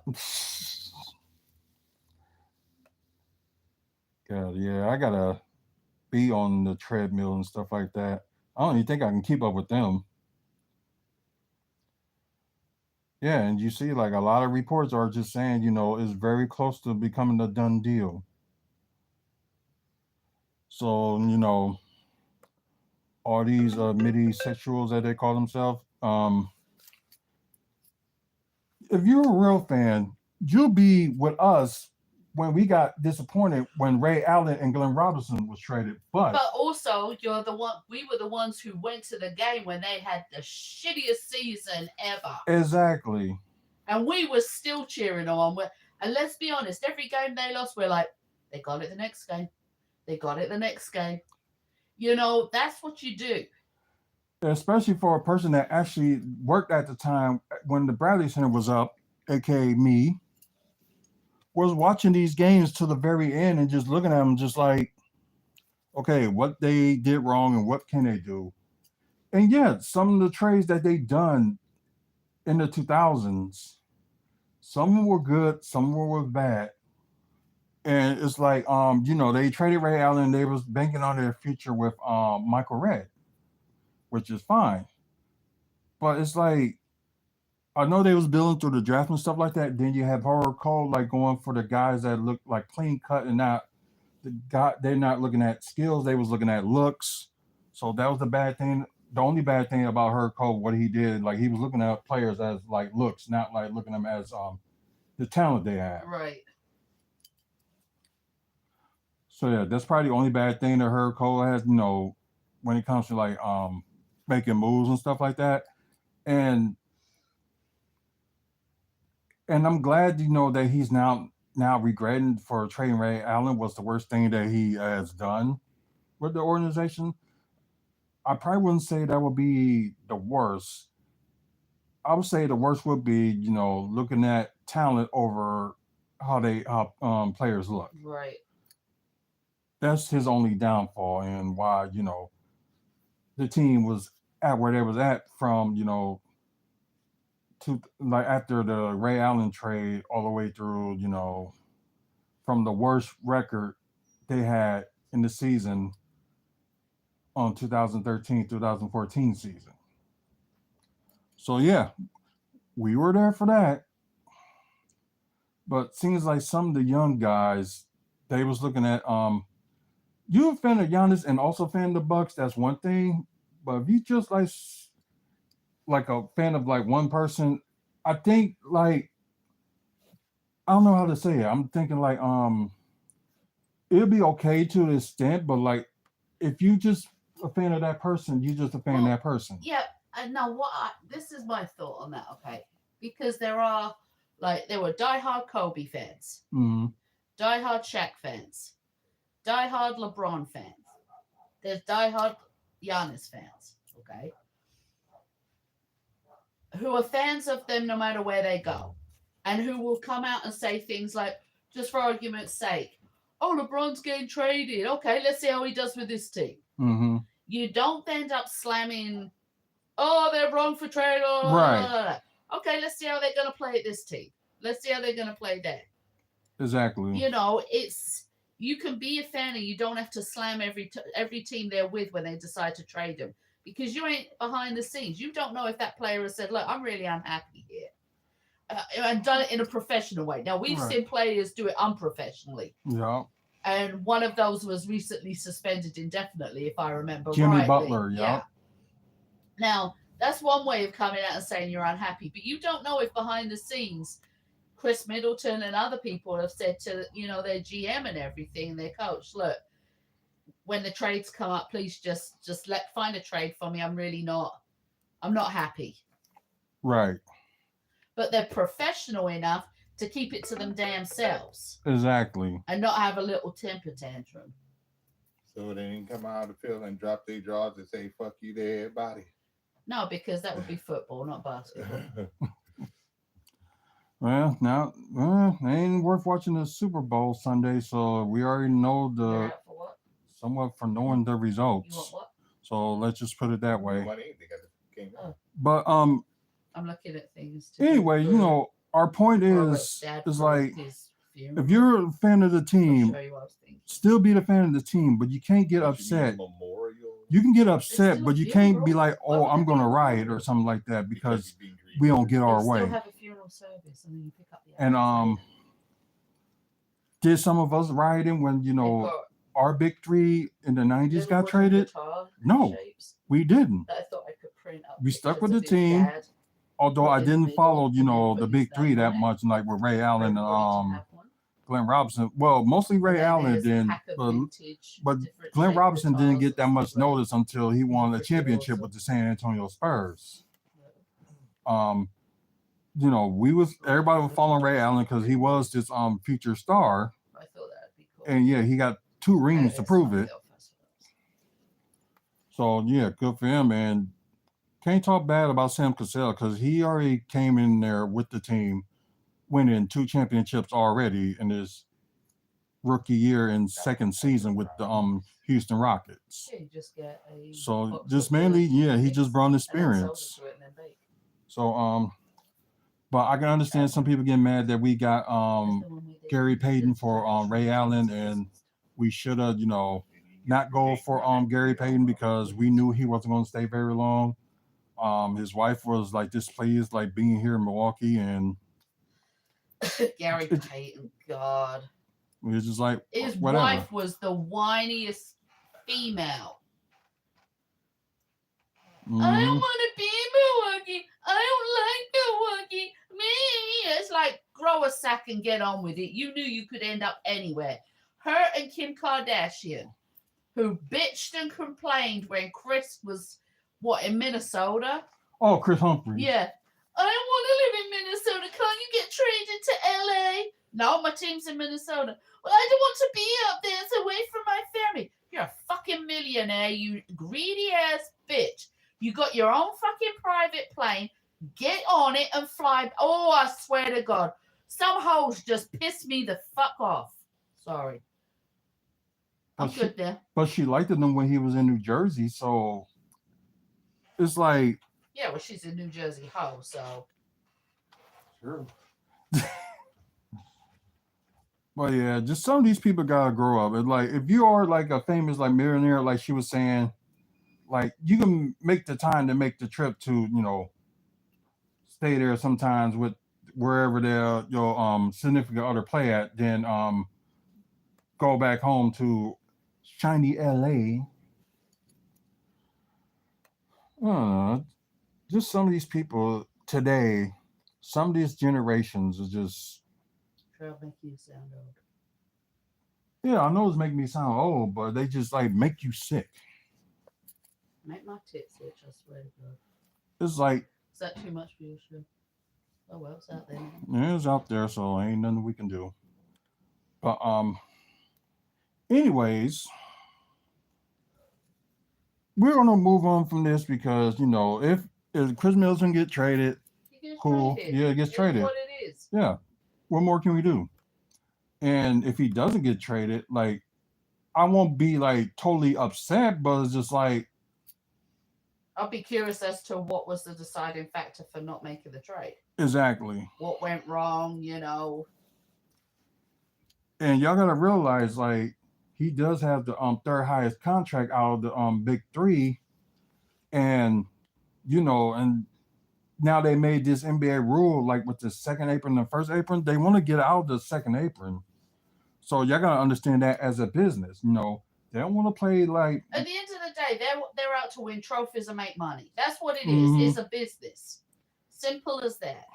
God, yeah, I gotta be on the treadmill and stuff like that. I don't even think I can keep up with them. Yeah, and you see, like a lot of reports are just saying, you know, it's very close to becoming a done deal. So, you know, all these midi sexuals that they call themselves, if you're a real fan, you'll be with us when we got disappointed when Ray Allen and Glenn Robinson was traded. But also, you're the one. We were the ones who went to the game when they had the shittiest season ever. Exactly. And we were still cheering on. And let's be honest, every game they lost, we're like, they got it the next game. They got it the next game. You know, that's what you do. Especially for a person that actually worked at the time when the Bradley Center was up, aka me, was watching these games to the very end and just looking at them just like, okay, what they did wrong and what can they do? And yeah, some of the trades that they done in the 2000s, Some were good, some were bad. And it's like they traded Ray Allen, they was banking on their future with Michael Redd, which is fine. But it's like I know they was building through the draft and stuff like that. Then you have Horror Cole like going for the guys that look like clean cut and not they're not looking at skills, they was looking at looks. So that was the bad thing. The only bad thing about Horror Cole, what he did, like he was looking at players as like looks, not like looking at them as the talent they have. Right. So yeah, that's probably the only bad thing that Herb Cole has, when it comes to like making moves and stuff like that. And I'm glad that he's now regretting for trading Ray Allen was the worst thing that he has done with the organization. I probably wouldn't say that would be the worst. I would say the worst would be, looking at talent over how players look. Right. That's his only downfall and why, the team was at where they was at from, to like after the Ray Allen trade all the way through, from the worst record they had in the season on 2013-2014 season. So yeah, we were there for that. But seems like some of the young guys, they was looking at you a fan of Giannis and also a fan of the Bucks, that's one thing. But if you just like a fan of like one person, I think like I don't know how to say it. I'm thinking like it'll be okay to an extent, but like if you just a fan of that person, you just a fan of that person. Yeah, and now this is my thought on that, okay? Because there were diehard Kobe fans, diehard Shaq fans, diehard LeBron fans. There's diehard Giannis fans, okay? Who are fans of them no matter where they go. And who will come out and say things like, just for argument's sake, oh, LeBron's getting traded. Okay, let's see how he does with this team. Mm-hmm. You don't end up slamming, oh, they're wrong for trade. Oh, right. Okay, let's see how they're going to play at this team. Let's see how they're going to play there. Exactly. You can be a fan and you don't have to slam every team they're with when they decide to trade them. Because you ain't behind the scenes. You don't know if that player has said, look, I'm really unhappy here. And done it in a professional way. Now, we've seen players do it unprofessionally. Yeah. And one of those was recently suspended indefinitely, if I remember Jimmy rightly. Butler, yeah. Now, that's one way of coming out and saying you're unhappy. But you don't know if behind the scenes, Chris Middleton and other people have said to, their GM and everything, their coach, look, when the trades come up, please just find a trade for me. I'm not happy. Right. But they're professional enough to keep it to them damn selves. Exactly. And not have a little temper tantrum. So they didn't come out of the field and drop their jaws and say, fuck you to everybody. No, because that would be football, not basketball. Well, now, it ain't worth watching the Super Bowl Sunday, so we already know somewhat for knowing the results. You want what? So let's just put it that way. But I'm looking at things too. Anyway, our point is like if you're a fan of the team, still be the fan of the team, but you can't get upset. You can get upset, but you can't be like, "Oh, I'm going to riot" or something like that because we don't get our way. Have a funeral service and then you pick up the and did some of us rioting when our big three in the 90s got traded? No, we didn't. I thought I could print up. We stuck with the team. Although I didn't follow, the big three that much, like with Ray Allen and Glenn Robinson. Well, mostly Ray Allen did, but Glenn Robinson didn't get that much notice until he won a championship with the San Antonio Spurs. Everybody was following Ray Allen because he was this future star. I thought that'd be cool. And yeah, he got 2 rings to prove it. So yeah, good for him. And can't talk bad about Sam Cassell because he already came in there with the team, winning 2 championships already in his rookie year and second season with the Houston Rockets. Yeah, you just get so just mainly, he just brought experience. So But I can understand some people getting mad that we got Gary Payton for Ray Allen, and we should have, not go for Gary Payton because we knew he wasn't going to stay very long. His wife was like displeased, like being here in Milwaukee, and Gary Payton, God. it was just like His whatever. wife was the whiniest female. Mm-hmm. I don't want to be in Milwaukee. I don't like Milwaukee. Me. It's like grow a sack and get on with it. You knew you could end up anywhere. Her and Kim Kardashian, who bitched and complained when Chris was, in Minnesota? Oh, Chris Humphrey. Yeah. I don't want to live in Minnesota. Can't you get traded to LA? No, my team's in Minnesota. Well, I don't want to be up there. It's away from my family. You're a fucking millionaire, you greedy ass bitch. You got your own fucking private plane. Get on it and fly. Oh, I swear to God. Some hoes just piss me the fuck off. Sorry. I'm good there. But she liked him when he was in New Jersey, so it's like... Yeah, well, she's a New Jersey hoe, so... Sure. But yeah, just some of these people gotta grow up. And like, if you are like a famous like millionaire, like she was saying, like you can make the time to make the trip to, stay there sometimes with wherever your significant other play at, then go back home to shiny LA. Just some of these people today, some of these generations are just... Try to make you sound old. Yeah, I know it's making me sound old, but they just like make you sick. Make my tits itch, I swear to God. It's like... Is that too much for your show? Oh well, it's out there now. Yeah, it's out there, so ain't nothing we can do. But anyways, we're gonna move on from this because if Chris Middleton get traded, cool. Traded. Yeah, it gets traded. What it is. Yeah. What more can we do? And if he doesn't get traded, like I won't be like totally upset, but it's just like I'll be curious as to what was the deciding factor for not making the trade. Exactly. What went wrong, And y'all gotta realize, like, he does have the third highest contract out of the big three, and and now they made this NBA rule, like with the second apron and the first apron, they want to get out of the second apron. So y'all gotta understand that as a business, they don't want to play like. At the end of the day, they're out to win trophies and make money. That's what it is. Mm-hmm. It's a business. Simple as that.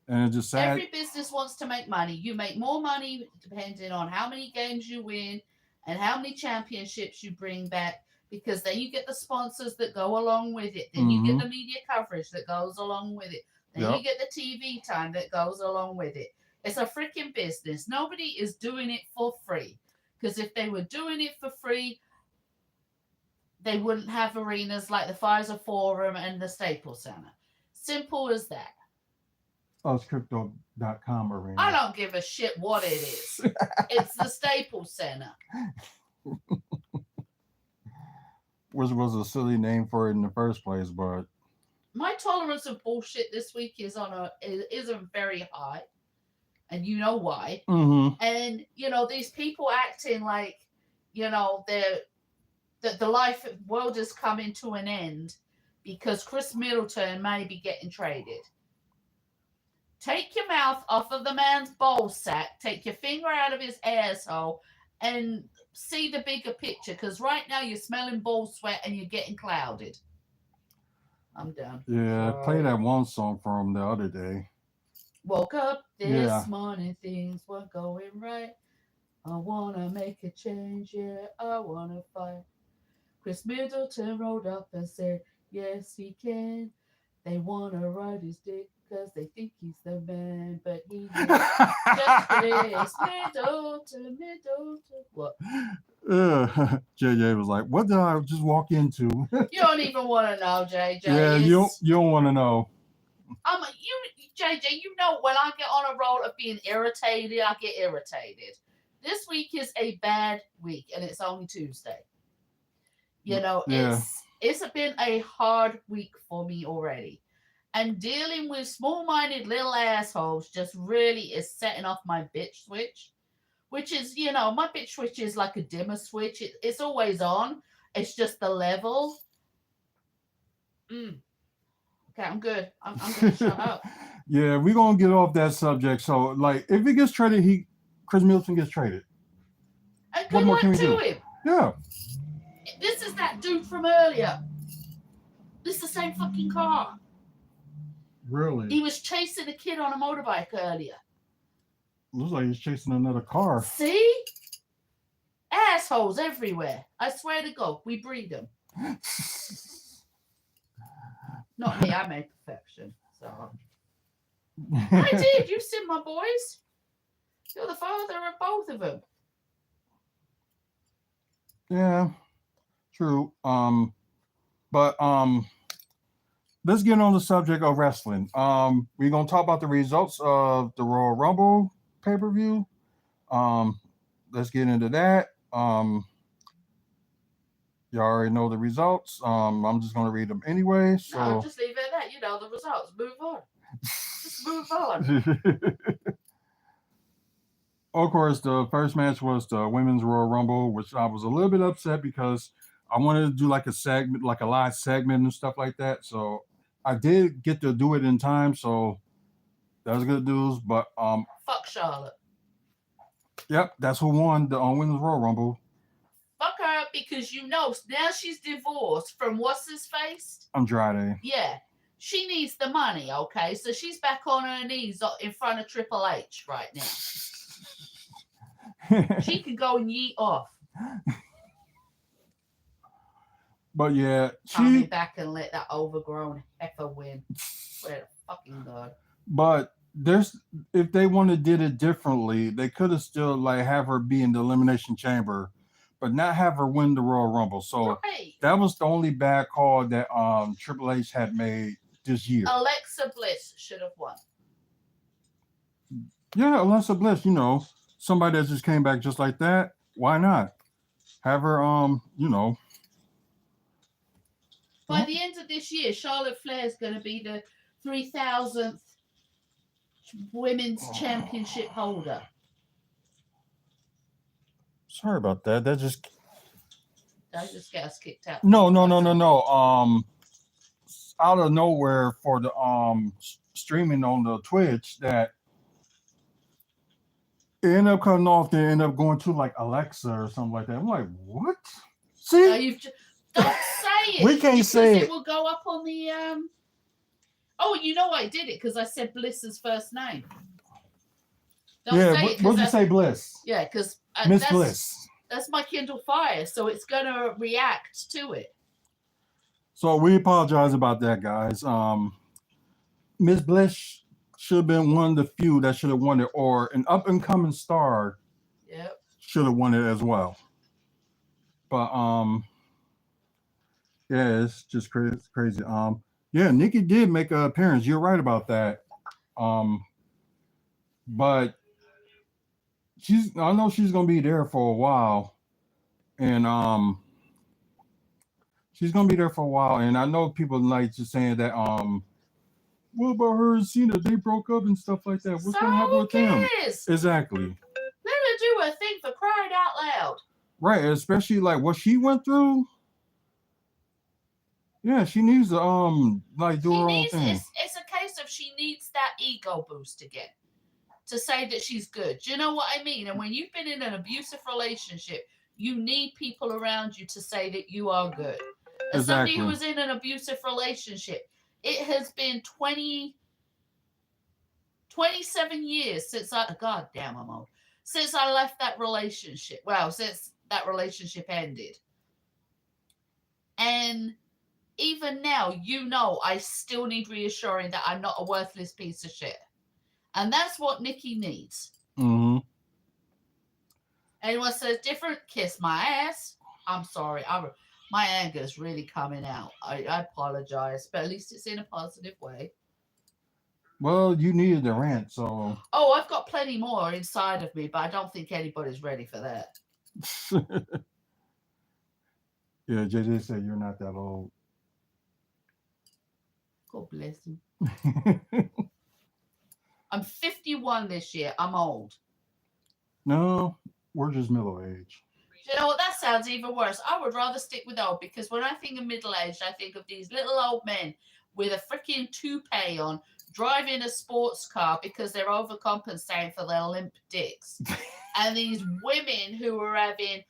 And it's just sad. Every business wants to make money. You make more money depending on how many games you win and how many championships you bring back, because then you get the sponsors that go along with it. Then you get the media coverage that goes along with it. Then you get the TV time that goes along with it. It's a freaking business. Nobody is doing it for free, because if they were doing it for free, they wouldn't have arenas like the Pfizer Forum and the Staples Center. Simple as that. It's crypto.com arena. I don't give a shit what it is. It's the Staples Center. Which was a silly name for it in the first place, but my tolerance of bullshit this week isn't very high, and you know why. Mm-hmm. And these people acting like that the life world is coming to an end because Chris Middleton may be getting traded. Take your mouth off of the man's ball sack. Take your finger out of his asshole and see the bigger picture, because right now you're smelling ball sweat and you're getting clouded. I'm done. Yeah, I played that one song from the other day. Woke up this morning, things weren't going right. I want to make a change, yeah, I want to fight. Chris Middleton rolled up and said, yes, he can. They want to ride his dick because they think he's the man, but he is just Chris Middleton. What? JJ was like, what did I just walk into? You don't even want to know, JJ. Yeah, you don't want to know. JJ, when I get on a roll of being irritated, I get irritated. This week is a bad week, and it's only Tuesday. It's been a hard week for me already. And dealing with small-minded little assholes just really is setting off my bitch switch. Which is, my bitch switch is like a dimmer switch. It's always on. It's just the level. Okay, I'm good. I'm going to shut up. Yeah, we're gonna get off that subject. So, like, if it gets traded, Chris Middleton gets traded. And What good more luck can we to do? him. Yeah. This is that dude from earlier. This is the same fucking car. Really? He was chasing a kid on a motorbike earlier. Looks like he's chasing another car. See? Assholes everywhere. I swear to God, we breed them. Not me, I made perfection. So I did. You've seen my boys. You're the father of both of them. Yeah, true. But let's get on the subject of wrestling. We're gonna talk about the results of the Royal Rumble pay-per-view. Let's get into that. You already know the results. I'm just gonna read them anyway. So No, just leave it at that. You know the results. Move on. Just move on. Of course, the first match was the Women's Royal Rumble, which I was a little bit upset because I wanted to do like a segment, like a live segment and stuff like that. So I did get to do it in time, so that was good news. But Fuck Charlotte. yep, that's who won the Women's Royal Rumble. Fuck her because now she's divorced from what's his face? Andrade. Yeah. She needs the money, okay? So she's back on her knees in front of Triple H right now. She can go and yeet off. But yeah, Coming back and let that overgrown heifer win. Swear to fucking God. But if they wanted did it differently, they could have still like have her be in the Elimination Chamber, but not have her win the Royal Rumble. So that was the only bad call that Triple H had made this year. Alexa Bliss should have won. Yeah, Alexa Bliss, somebody that just came back just like that. Why not? Have her By the end of this year, Charlotte Flair is going to be the 3,000th women's championship holder. Sorry about that. That just get us kicked out. No. Out of nowhere for the streaming on the Twitch that it ended up cutting off. They end up going to like Alexa or something like that. I'm like, what? See, don't say it. We can't say it will go up on the Oh, you know I did it because I said Bliss's first name. What'd you say, Bliss? Yeah, because Miss Bliss. That's my Kindle Fire, so it's gonna react to it. So we apologize about that, guys. Miss Bliss should have been one of the few that should have won it, or an up and coming star. Yep. Should have won it as well. But yeah, it's just crazy. Yeah, Nikki did make an appearance. You're right about that. But I know she's gonna be there for a while, and she's gonna be there for a while. And I know people like just saying that what about her and Cena? They broke up and stuff like that. What's gonna happen with them? Exactly. Let her do her thing for crying out loud. Right, especially like what she went through. Yeah, she needs to do her own thing. It's a case of she needs that ego boost again to say that she's good. Do you know what I mean? And when you've been in an abusive relationship, you need people around you to say that you are good. As somebody who was in an abusive relationship, it has been 27 years since God damn, I'm old. Since I left that relationship. Well, since that relationship ended. And even now, I still need reassuring that I'm not a worthless piece of shit. And that's what Nikki needs. Mm-hmm. Anyone says different, kiss my ass. I'm sorry. My anger is really coming out. I apologize, but at least it's in a positive way. Well, you needed the rant, so. Oh, I've got plenty more inside of me, but I don't think anybody's ready for that. Yeah, JJ said you're not that old. God bless him. I'm 51 this year. I'm old. No, we're just middle age. You know what? That sounds even worse. I would rather stick with old because when I think of middle aged, I think of these little old men with a freaking toupee on, driving a sports car because they're overcompensating for their limp dicks. And these women who are having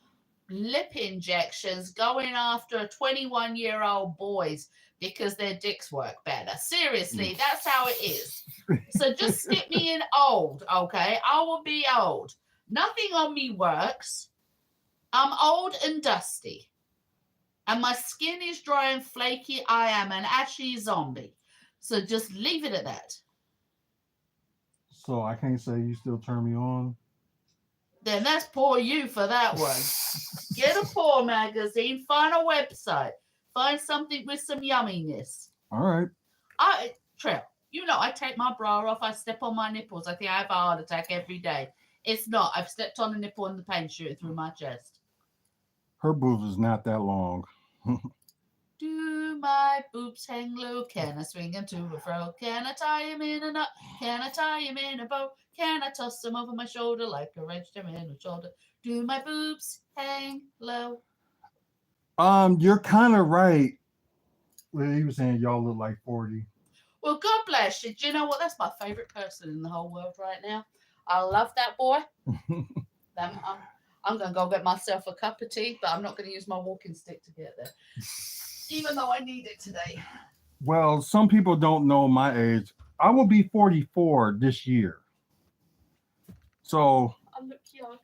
lip injections going after 21-year-old boys because their dicks work better. Seriously, that's how it is. So just stick me in old, okay? I will be old. Nothing on me works. I'm old and dusty. And my skin is dry and flaky. I am an ashy zombie. So just leave it at that. So I can't say you still turn me on. Then that's poor you for that one. Get a poor magazine, find a website, find something with some yumminess. All right. Trail, you know I take my bra off, I step on my nipples. I think I have a heart attack every day. It's not. I've stepped on a nipple and the pain shooting through my chest. Her boobs is not that long. Do my boobs hang low? Can I swing them to and fro? Can I tie him in a knot? Can I tie him in a bow? Can I toss them over my shoulder like a regimental shoulder? Do my boobs hang low? You're kind of right. Well, he was saying y'all look like 40. Well, God bless you. Do you know what? That's my favorite person in the whole world right now. I love that boy. I'm going to go get myself a cup of tea, but I'm not going to use my walking stick to get there. Even though I need it today. Well, some people don't know my age. I will be 44 this year. So, I look young,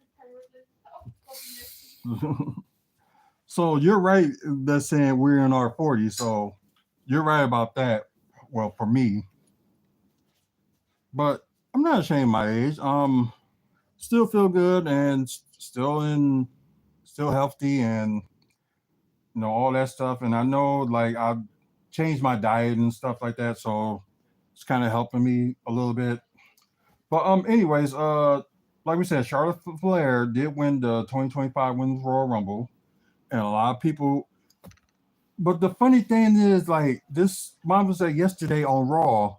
apparently. so you're right. That's saying we're in our 40s. So you're right about that. Well, for me, but I'm not ashamed of my age. Still feel good and still healthy and all that stuff. And I know like I've changed my diet and stuff like that, so it's kind of helping me a little bit. But anyways, like we said, Charlotte Flair did win the 2025 Women's Royal Rumble, and a lot of people. But the funny thing is, like this, Mom was said yesterday on Raw,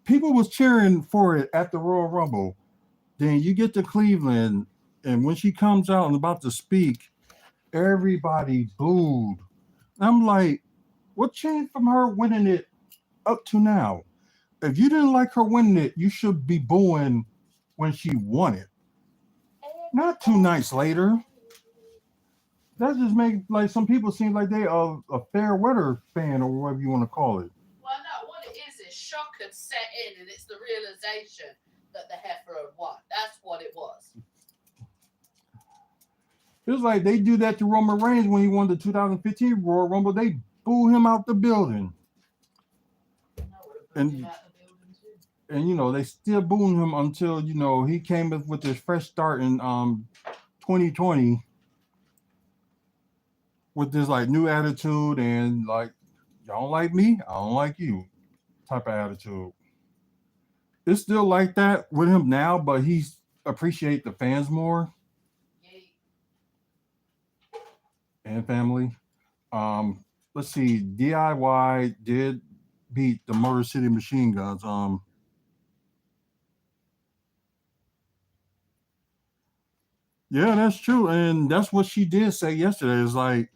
people was cheering for it at the Royal Rumble. Then you get to Cleveland, and when she comes out and about to speak, everybody booed. I'm like, what changed from her winning it up to now? If you didn't like her winning it, you should be booing when she won it, not 2 nights later. That just makes like some people seem like they are a fair weather fan or whatever you want to call it. Well, no, what it is shock had set in, and it's the realization that the heifer had won. That's what it was. It was like they do that to Roman Reigns when he won the 2015 Royal Rumble. They boo him out the building. And they still booing him until he came up with his fresh start in 2020 with this like new attitude and like y'all don't like me, I don't like you type of attitude. It's still like that with him now, but he's appreciate the fans more and family. Let's see, DIY did beat the Motor City Machine Guns. Yeah, that's true. And that's what she did say yesterday. It's like,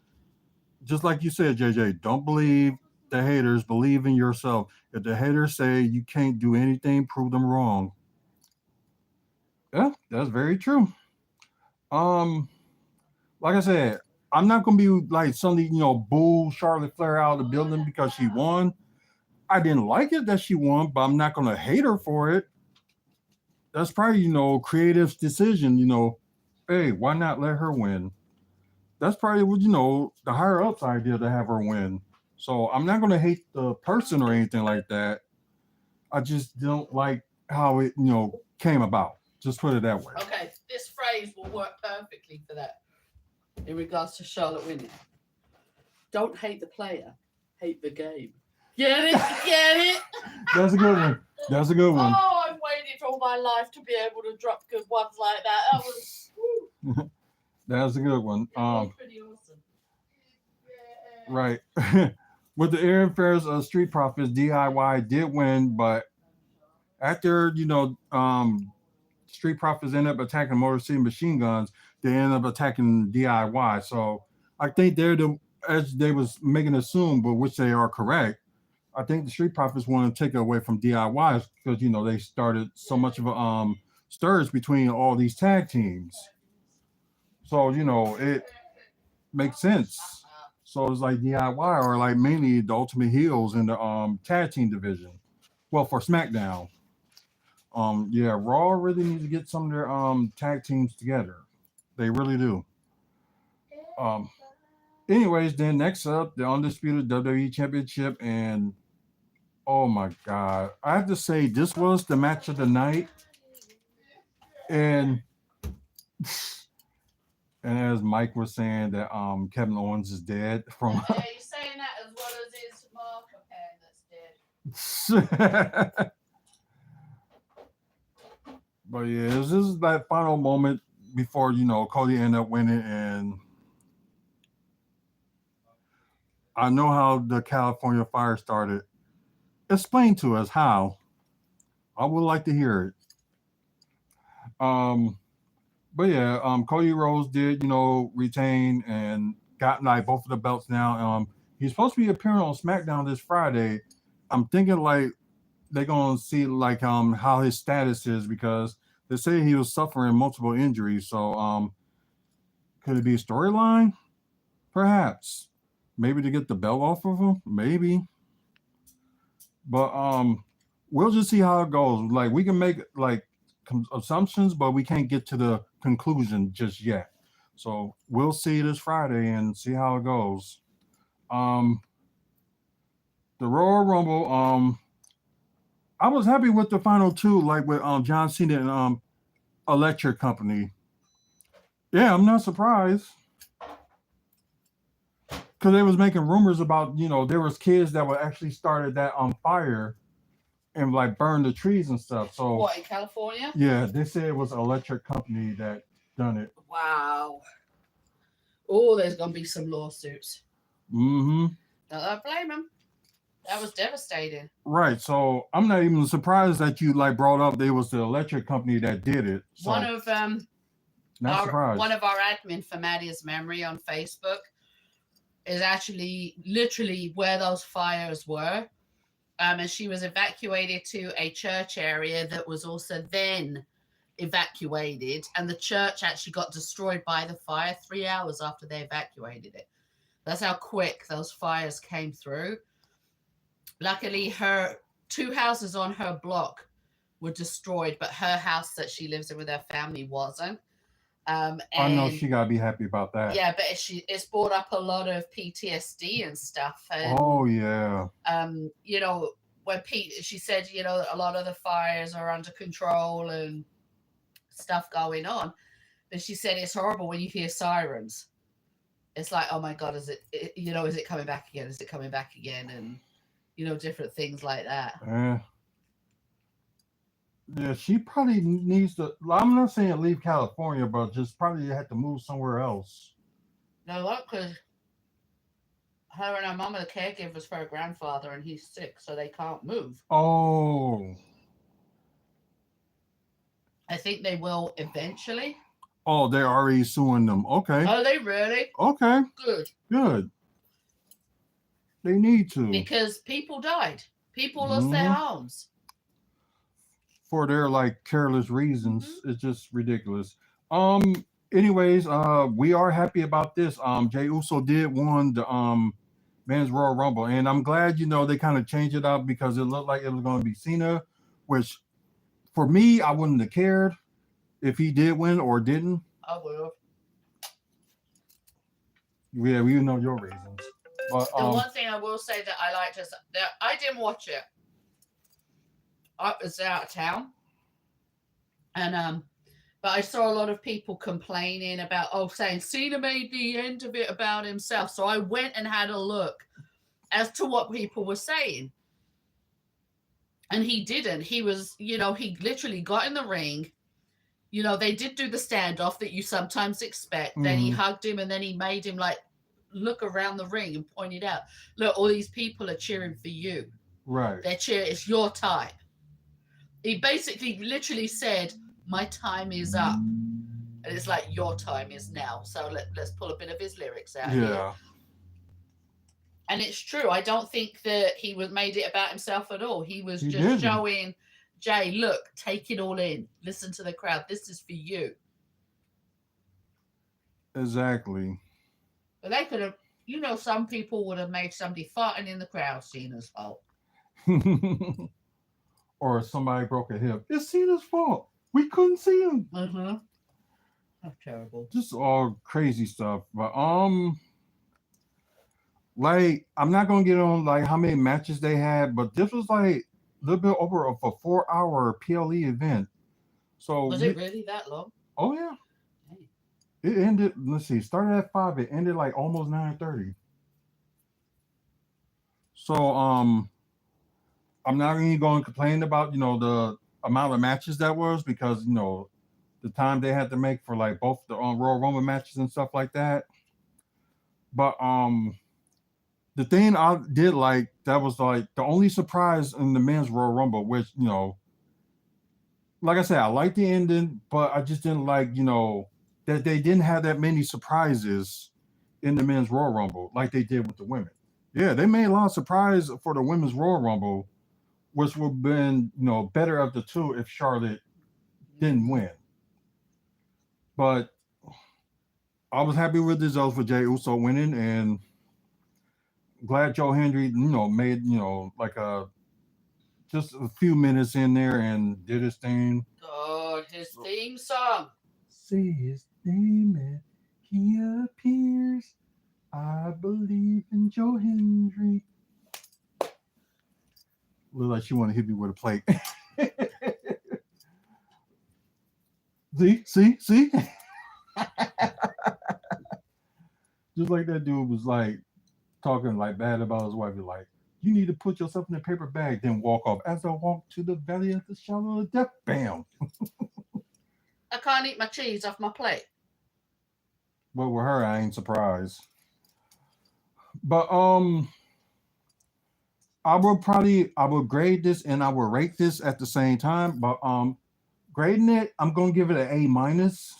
just like you said, JJ, don't believe the haters, believe in yourself. If the haters say you can't do anything, prove them wrong. Yeah, that's very true. Like I said, I'm not gonna be like suddenly, boo Charlotte Flair out of the building because she won. I didn't like it that she won, but I'm not gonna hate her for it. That's probably, creative decision, hey, why not let her win? That's probably what, the higher ups idea to have her win. So I'm not gonna hate the person or anything like that. I just don't like how it, came about. Just put it that way. Okay, this phrase will work perfectly for that in regards to Charlotte winning. Don't hate the player, hate the game. Get it? Get it? That's a good one. That's a good one. Oh, I've waited all my life to be able to drop good ones like that. That was That's a good one. was pretty awesome. Right. with the interference of Street Profits, DIY did win, but after Street Profits ended up attacking Motor City Machine Guns, they ended up attacking DIY. So I think as they was making assume, but which they are correct. I think the Street Profits want to take it away from DIY because they started so much of a stirs between all these tag teams. So it makes sense. So it's like DIY or like mainly the Ultimate Heels in the tag team division. Well, for SmackDown. Yeah, Raw really needs to get some of their tag teams together. They really do. Um anyways, then next up, the undisputed WWE Championship, and oh my god. I have to say this was the match of the night. And and as Mike was saying that Kevin Owens is dead from Yeah, you're saying that as well as his marker pen that's dead. But yeah, this is that final moment before Cody ended up winning, and I know how the California fire started. Explain to us how. I would like to hear it. But yeah, Cody Rhodes did retain and got like both of the belts now. He's supposed to be appearing on SmackDown this Friday. I'm thinking like they're gonna see like how his status is because they say he was suffering multiple injuries. So could it be a storyline? Perhaps. Maybe to get the belt off of him? Maybe. But we'll just see how it goes. Like we can make like assumptions, but we can't get to the conclusion just yet. So we'll see this Friday and see how it goes. The Royal Rumble, I was happy with the final two, like with John Cena and Electric Company. Yeah, I'm not surprised. Because they was making rumors about, there was kids that were actually started that on fire and like burn the trees and stuff. So what, in California? Yeah, they said it was Electric Company that done it. Wow. Oh, there's gonna be some lawsuits. Mm-hmm. Don't blame them. That was devastating. Right. So I'm not even surprised that you like brought up there was the Electric Company that did it. So One of not surprised. one of our admin for Maddie's Memory on Facebook is actually literally where those fires were. And she was evacuated to a church area that was also then evacuated. And the church actually got destroyed by the fire 3 hours after they evacuated it. That's how quick those fires came through. Luckily, her 2 houses on her block were destroyed, but her house that she lives in with her family wasn't. And I know she gotta be happy about that. Yeah, but it's brought up a lot of PTSD and stuff. And, oh yeah. When she said, a lot of the fires are under control and stuff going on. But she said it's horrible when you hear sirens. It's like, oh my God, is it coming back again? Is it coming back again? And, different things like that. Yeah, she probably needs to. I'm not saying leave California, but just probably have to move somewhere else. No, what? Because her and her mom are the caregivers for her grandfather, and he's sick, so they can't move. Oh. I think they will eventually. Oh, they're already suing them. Okay. Are they really? Okay. Good. They need to. Because people died. People lost their homes. For their like careless reasons. Mm-hmm. It's just ridiculous. Anyways, we are happy about this. Jey Uso did won the Men's Royal Rumble, and I'm glad they kind of changed it up because it looked like it was going to be Cena, which for me I wouldn't have cared if he did win or didn't. I would have. Yeah, we know your reasons. But the one thing I will say that I liked is that I didn't watch it. I was out of town, and but I saw a lot of people complaining about saying Cena made the end of it about himself. So I went and had a look as to what people were saying, and he didn't. He was, he literally got in the ring. They did do the standoff that you sometimes expect. Mm-hmm. Then he hugged him, and then he made him like look around the ring and pointed out, look, all these people are cheering for you. Right. They're cheering. It's your time. He basically literally said, my time is up. And it's like, your time is now. So let's pull a bit of his lyrics out here. Yeah. And it's true. I don't think that he was made it about himself at all. He was He just didn't. showing Jay, look, take it all in. Listen to the crowd. This is for you. Exactly. But they could have, some people would have made somebody farting in the crowd Cena's fault. Or somebody broke a hip. It's Cena's fault. We couldn't see him. Mm-hmm. That's terrible. Just all crazy stuff. But like I'm not gonna get on like how many matches they had, but this was like a little bit over of a 4-hour PLE event. So Was it really that long? Oh yeah. Hey. It ended. Let's see. Started at 5. It ended like almost 9:30. So I'm not even going to complain about the amount of matches that was because the time they had to make for like both the Royal Rumble matches and stuff like that. But the thing I did like that was like the only surprise in the men's Royal Rumble, which like I said, I liked the ending, but I just didn't like that they didn't have that many surprises in the men's Royal Rumble like they did with the women. Yeah, they made a lot of surprise for the women's Royal Rumble, which would have been better of the two if Charlotte didn't win. But I was happy with the results for Jey Uso winning, and glad Joe Hendry made like just a few minutes in there and did his thing. God, his theme song. Say his name and he appears. I believe in Joe Hendry. Look like she want to hit me with a plate. See? Just like that dude was like talking like bad about his wife. He's like, you need to put yourself in a paper bag, then walk off. As I walk to the valley of the shadow of death, bam. I can't eat my cheese off my plate. But with her, I ain't surprised. But I would grade this and I would rate this at the same time. But grading it, I'm gonna give it an A minus.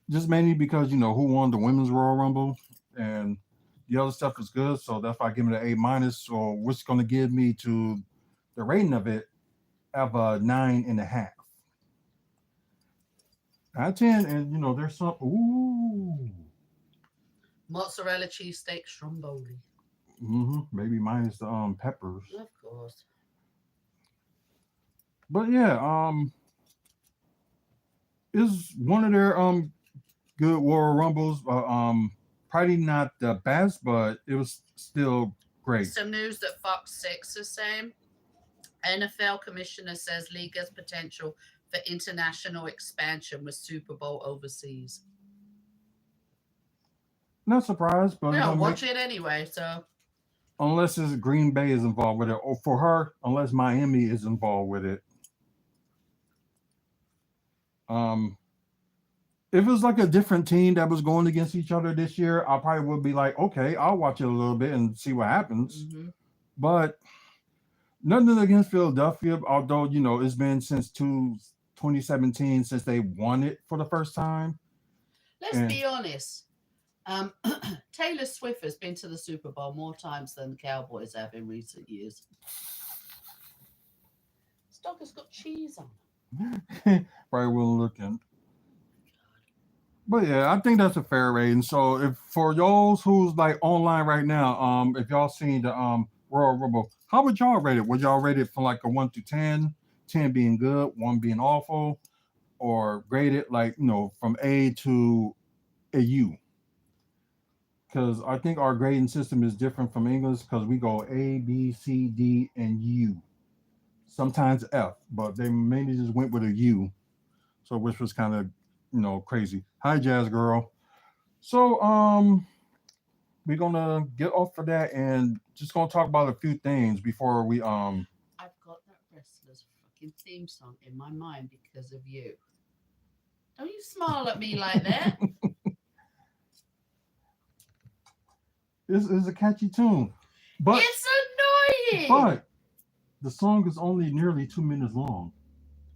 Just mainly because who won the women's Royal Rumble and the other stuff is good, so that's why I give it an A minus. So which is gonna give me to the rating of it of a 9.5. Out of 10, and there's some Mozzarella cheesesteak stromboli. Maybe minus the peppers. Of course. But yeah, it's one of their good Royal Rumbles. Probably not the best, but it was still great. Some news that Fox 6 is saying. NFL commissioner says league has potential for international expansion with Super Bowl overseas. Not surprised, but We don't watch it anyway, so. Unless it's Green Bay is involved with it, or for her, unless Miami is involved with it. If it was like a different team that was going against each other this year, I probably would be like, okay, I'll watch it a little bit and see what happens. Mm-hmm. But nothing against Philadelphia, although it's been since 2017 since they won it for the first time. Let's be honest. Taylor Swift has been to the Super Bowl more times than the Cowboys have in recent years. This dog has got cheese on. Probably wasn't looking. But yeah, I think that's a fair rating. So if for those who's like online right now, if y'all seen the Royal Rumble, how would y'all rate it? Would y'all rate it from like a 1 to 10, 10 being good, 1 being awful, or grade it like from A to a U? Because I think our grading system is different from English because we go A, B, C, D, and U. Sometimes F, but they mainly just went with a U. So which was kind of crazy. Hi, Jazz Girl. So we're gonna get off of that and just gonna talk about a few things before we I've got that wrestler's fucking theme song in my mind because of you. Don't you smile at me like that. It's a catchy tune, but It's annoying. but the song is only nearly 2 minutes long.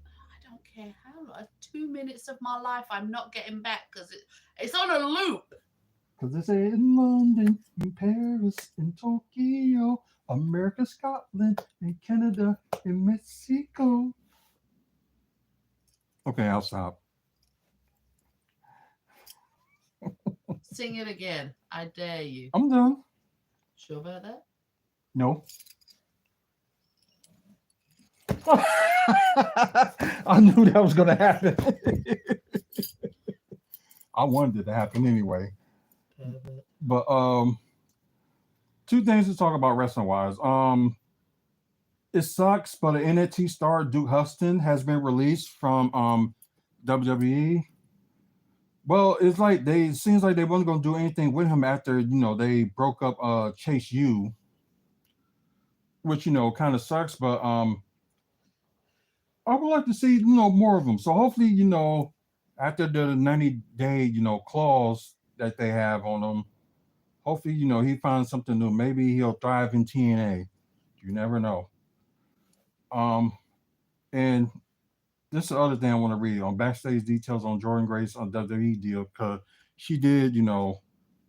I don't care how 2 minutes of my life I'm not getting back because it's on a loop. Because they say in London, in Paris, in Tokyo, America, Scotland, in Canada, in Mexico. Okay, I'll stop. Sing it again. I dare you. I'm done. Sure about that? No. I knew that was gonna happen. I wanted it to happen anyway. But two things to talk about wrestling wise. It sucks, but an NXT star Duke Huston has been released from WWE. Well, it's like it seems like they wasn't gonna do anything with him after they broke up Chase U, which kind of sucks. But I would like to see more of them. So hopefully after the 90-day clause that they have on him, hopefully he finds something new. Maybe he'll thrive in TNA. You never know. And this is the other thing I want to read on backstage details on Jordan Grace on WWE deal because she did,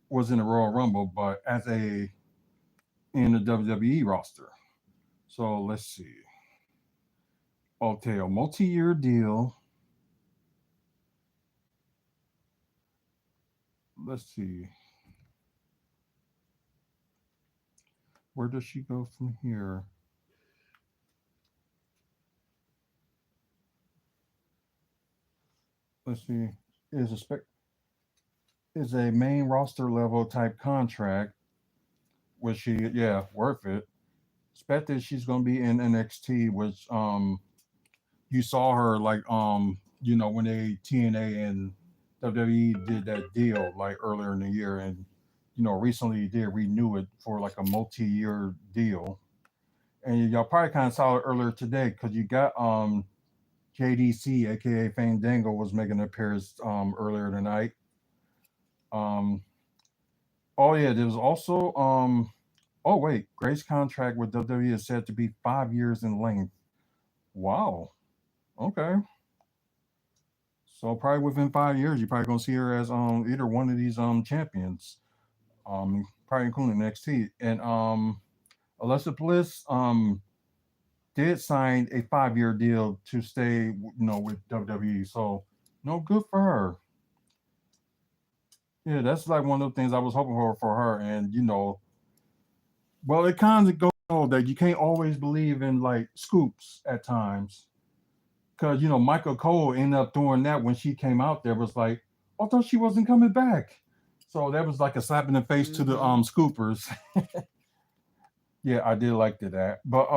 was in the Royal Rumble, but as in the WWE roster. So let's see. Okay, a multi-year deal. Let's see. Where does she go from here? Let's see. Is a main roster level type contract, which worth it. Expected she's gonna be in NXT, which you saw her like when they TNA and WWE did that deal like earlier in the year, and recently did renew it for like a multi-year deal. And y'all probably kind of saw it earlier today because you got JDC, aka Fandango, was making an appearance earlier tonight. Oh yeah, there was also oh wait, Grace's contract with WWE is said to be 5 years in length. Wow. Okay. So probably within 5 years, you're probably gonna see her as either one of these champions. Probably including NXT. And Alexa Bliss did sign a 5-year deal to stay with WWE. So no good for her. Yeah, that's like one of the things I was hoping for her. And well, it kind of goes that you can't always believe in like scoops at times. Because Michael Cole ended up doing that when she came out there, was like, I thought she wasn't coming back. So that was like a slap in the face to the scoopers. Yeah, I did like that. But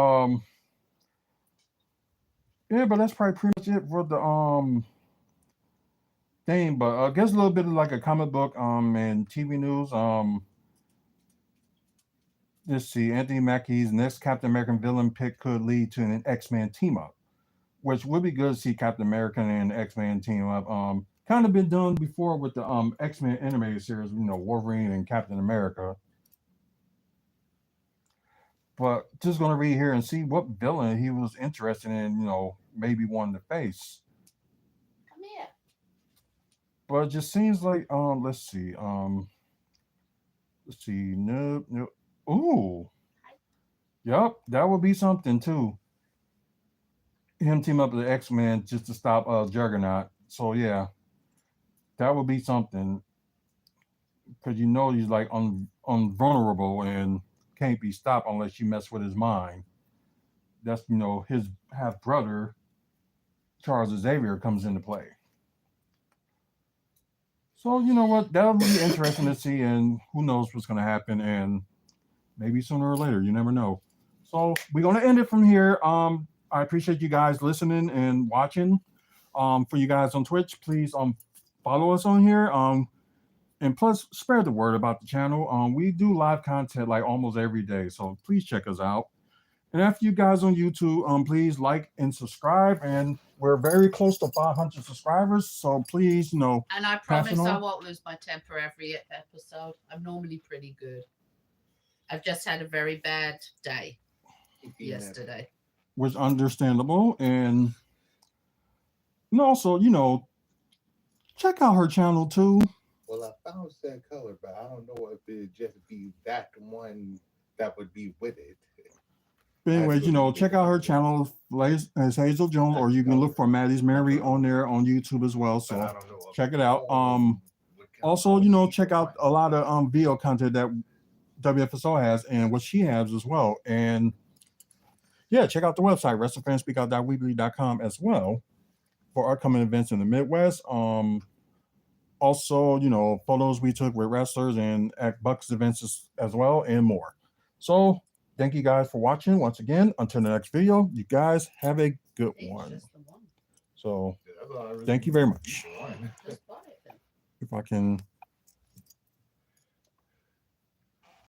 yeah, but that's probably pretty much it for the thing. But I guess a little bit of like a comic book and TV news. Let's see, Anthony Mackie's next Captain American villain pick could lead to an X-Men team up, which would be good to see Captain America and X-Men team up. Kind of been done before with the X-Men animated series, Wolverine and Captain America. But just gonna read here and see what villain he was interested in, maybe wanting to face. Come here. But it just seems like let's see, nope, nope. Ooh, yep, that would be something too. Him team up with the X-Men just to stop Juggernaut. So yeah, that would be something because he's like unvulnerable and can't be stopped unless you mess with his mind. That's his half brother Charles Xavier comes into play. So you know what? That'll be interesting to see, and who knows what's going to happen, and maybe sooner or later, you never know. So we're going to end it from here. I appreciate you guys listening and watching. For you guys on Twitch, please follow us on here. And plus spread the word about the channel. We do live content like almost every day, so please check us out. And after you guys on YouTube, please like and subscribe. And we're very close to 500 subscribers, so please, And I pass it promise I on. won't lose my temper every episode. I'm normally pretty good. I've just had a very bad day Yeah. yesterday. Was understandable. And also, check out her channel too. Well, I found said color, but I don't know if it'd just be that one that would be with it. But anyways, check out her channel as Hazel Jones, or you can look for Maddie's Mary on there on YouTube as well. So check it out. Also, check out a lot of video content that WFSO has and what she has as well. And yeah, check out the website, WrestlingFansSpeakout.weebly.com as well for upcoming events in the Midwest. Also, photos we took with wrestlers and at Bucks events as well, and more. So thank you guys for watching once again. Until the next video, you guys have a good one. So thank you very much. Just buy it then. If I can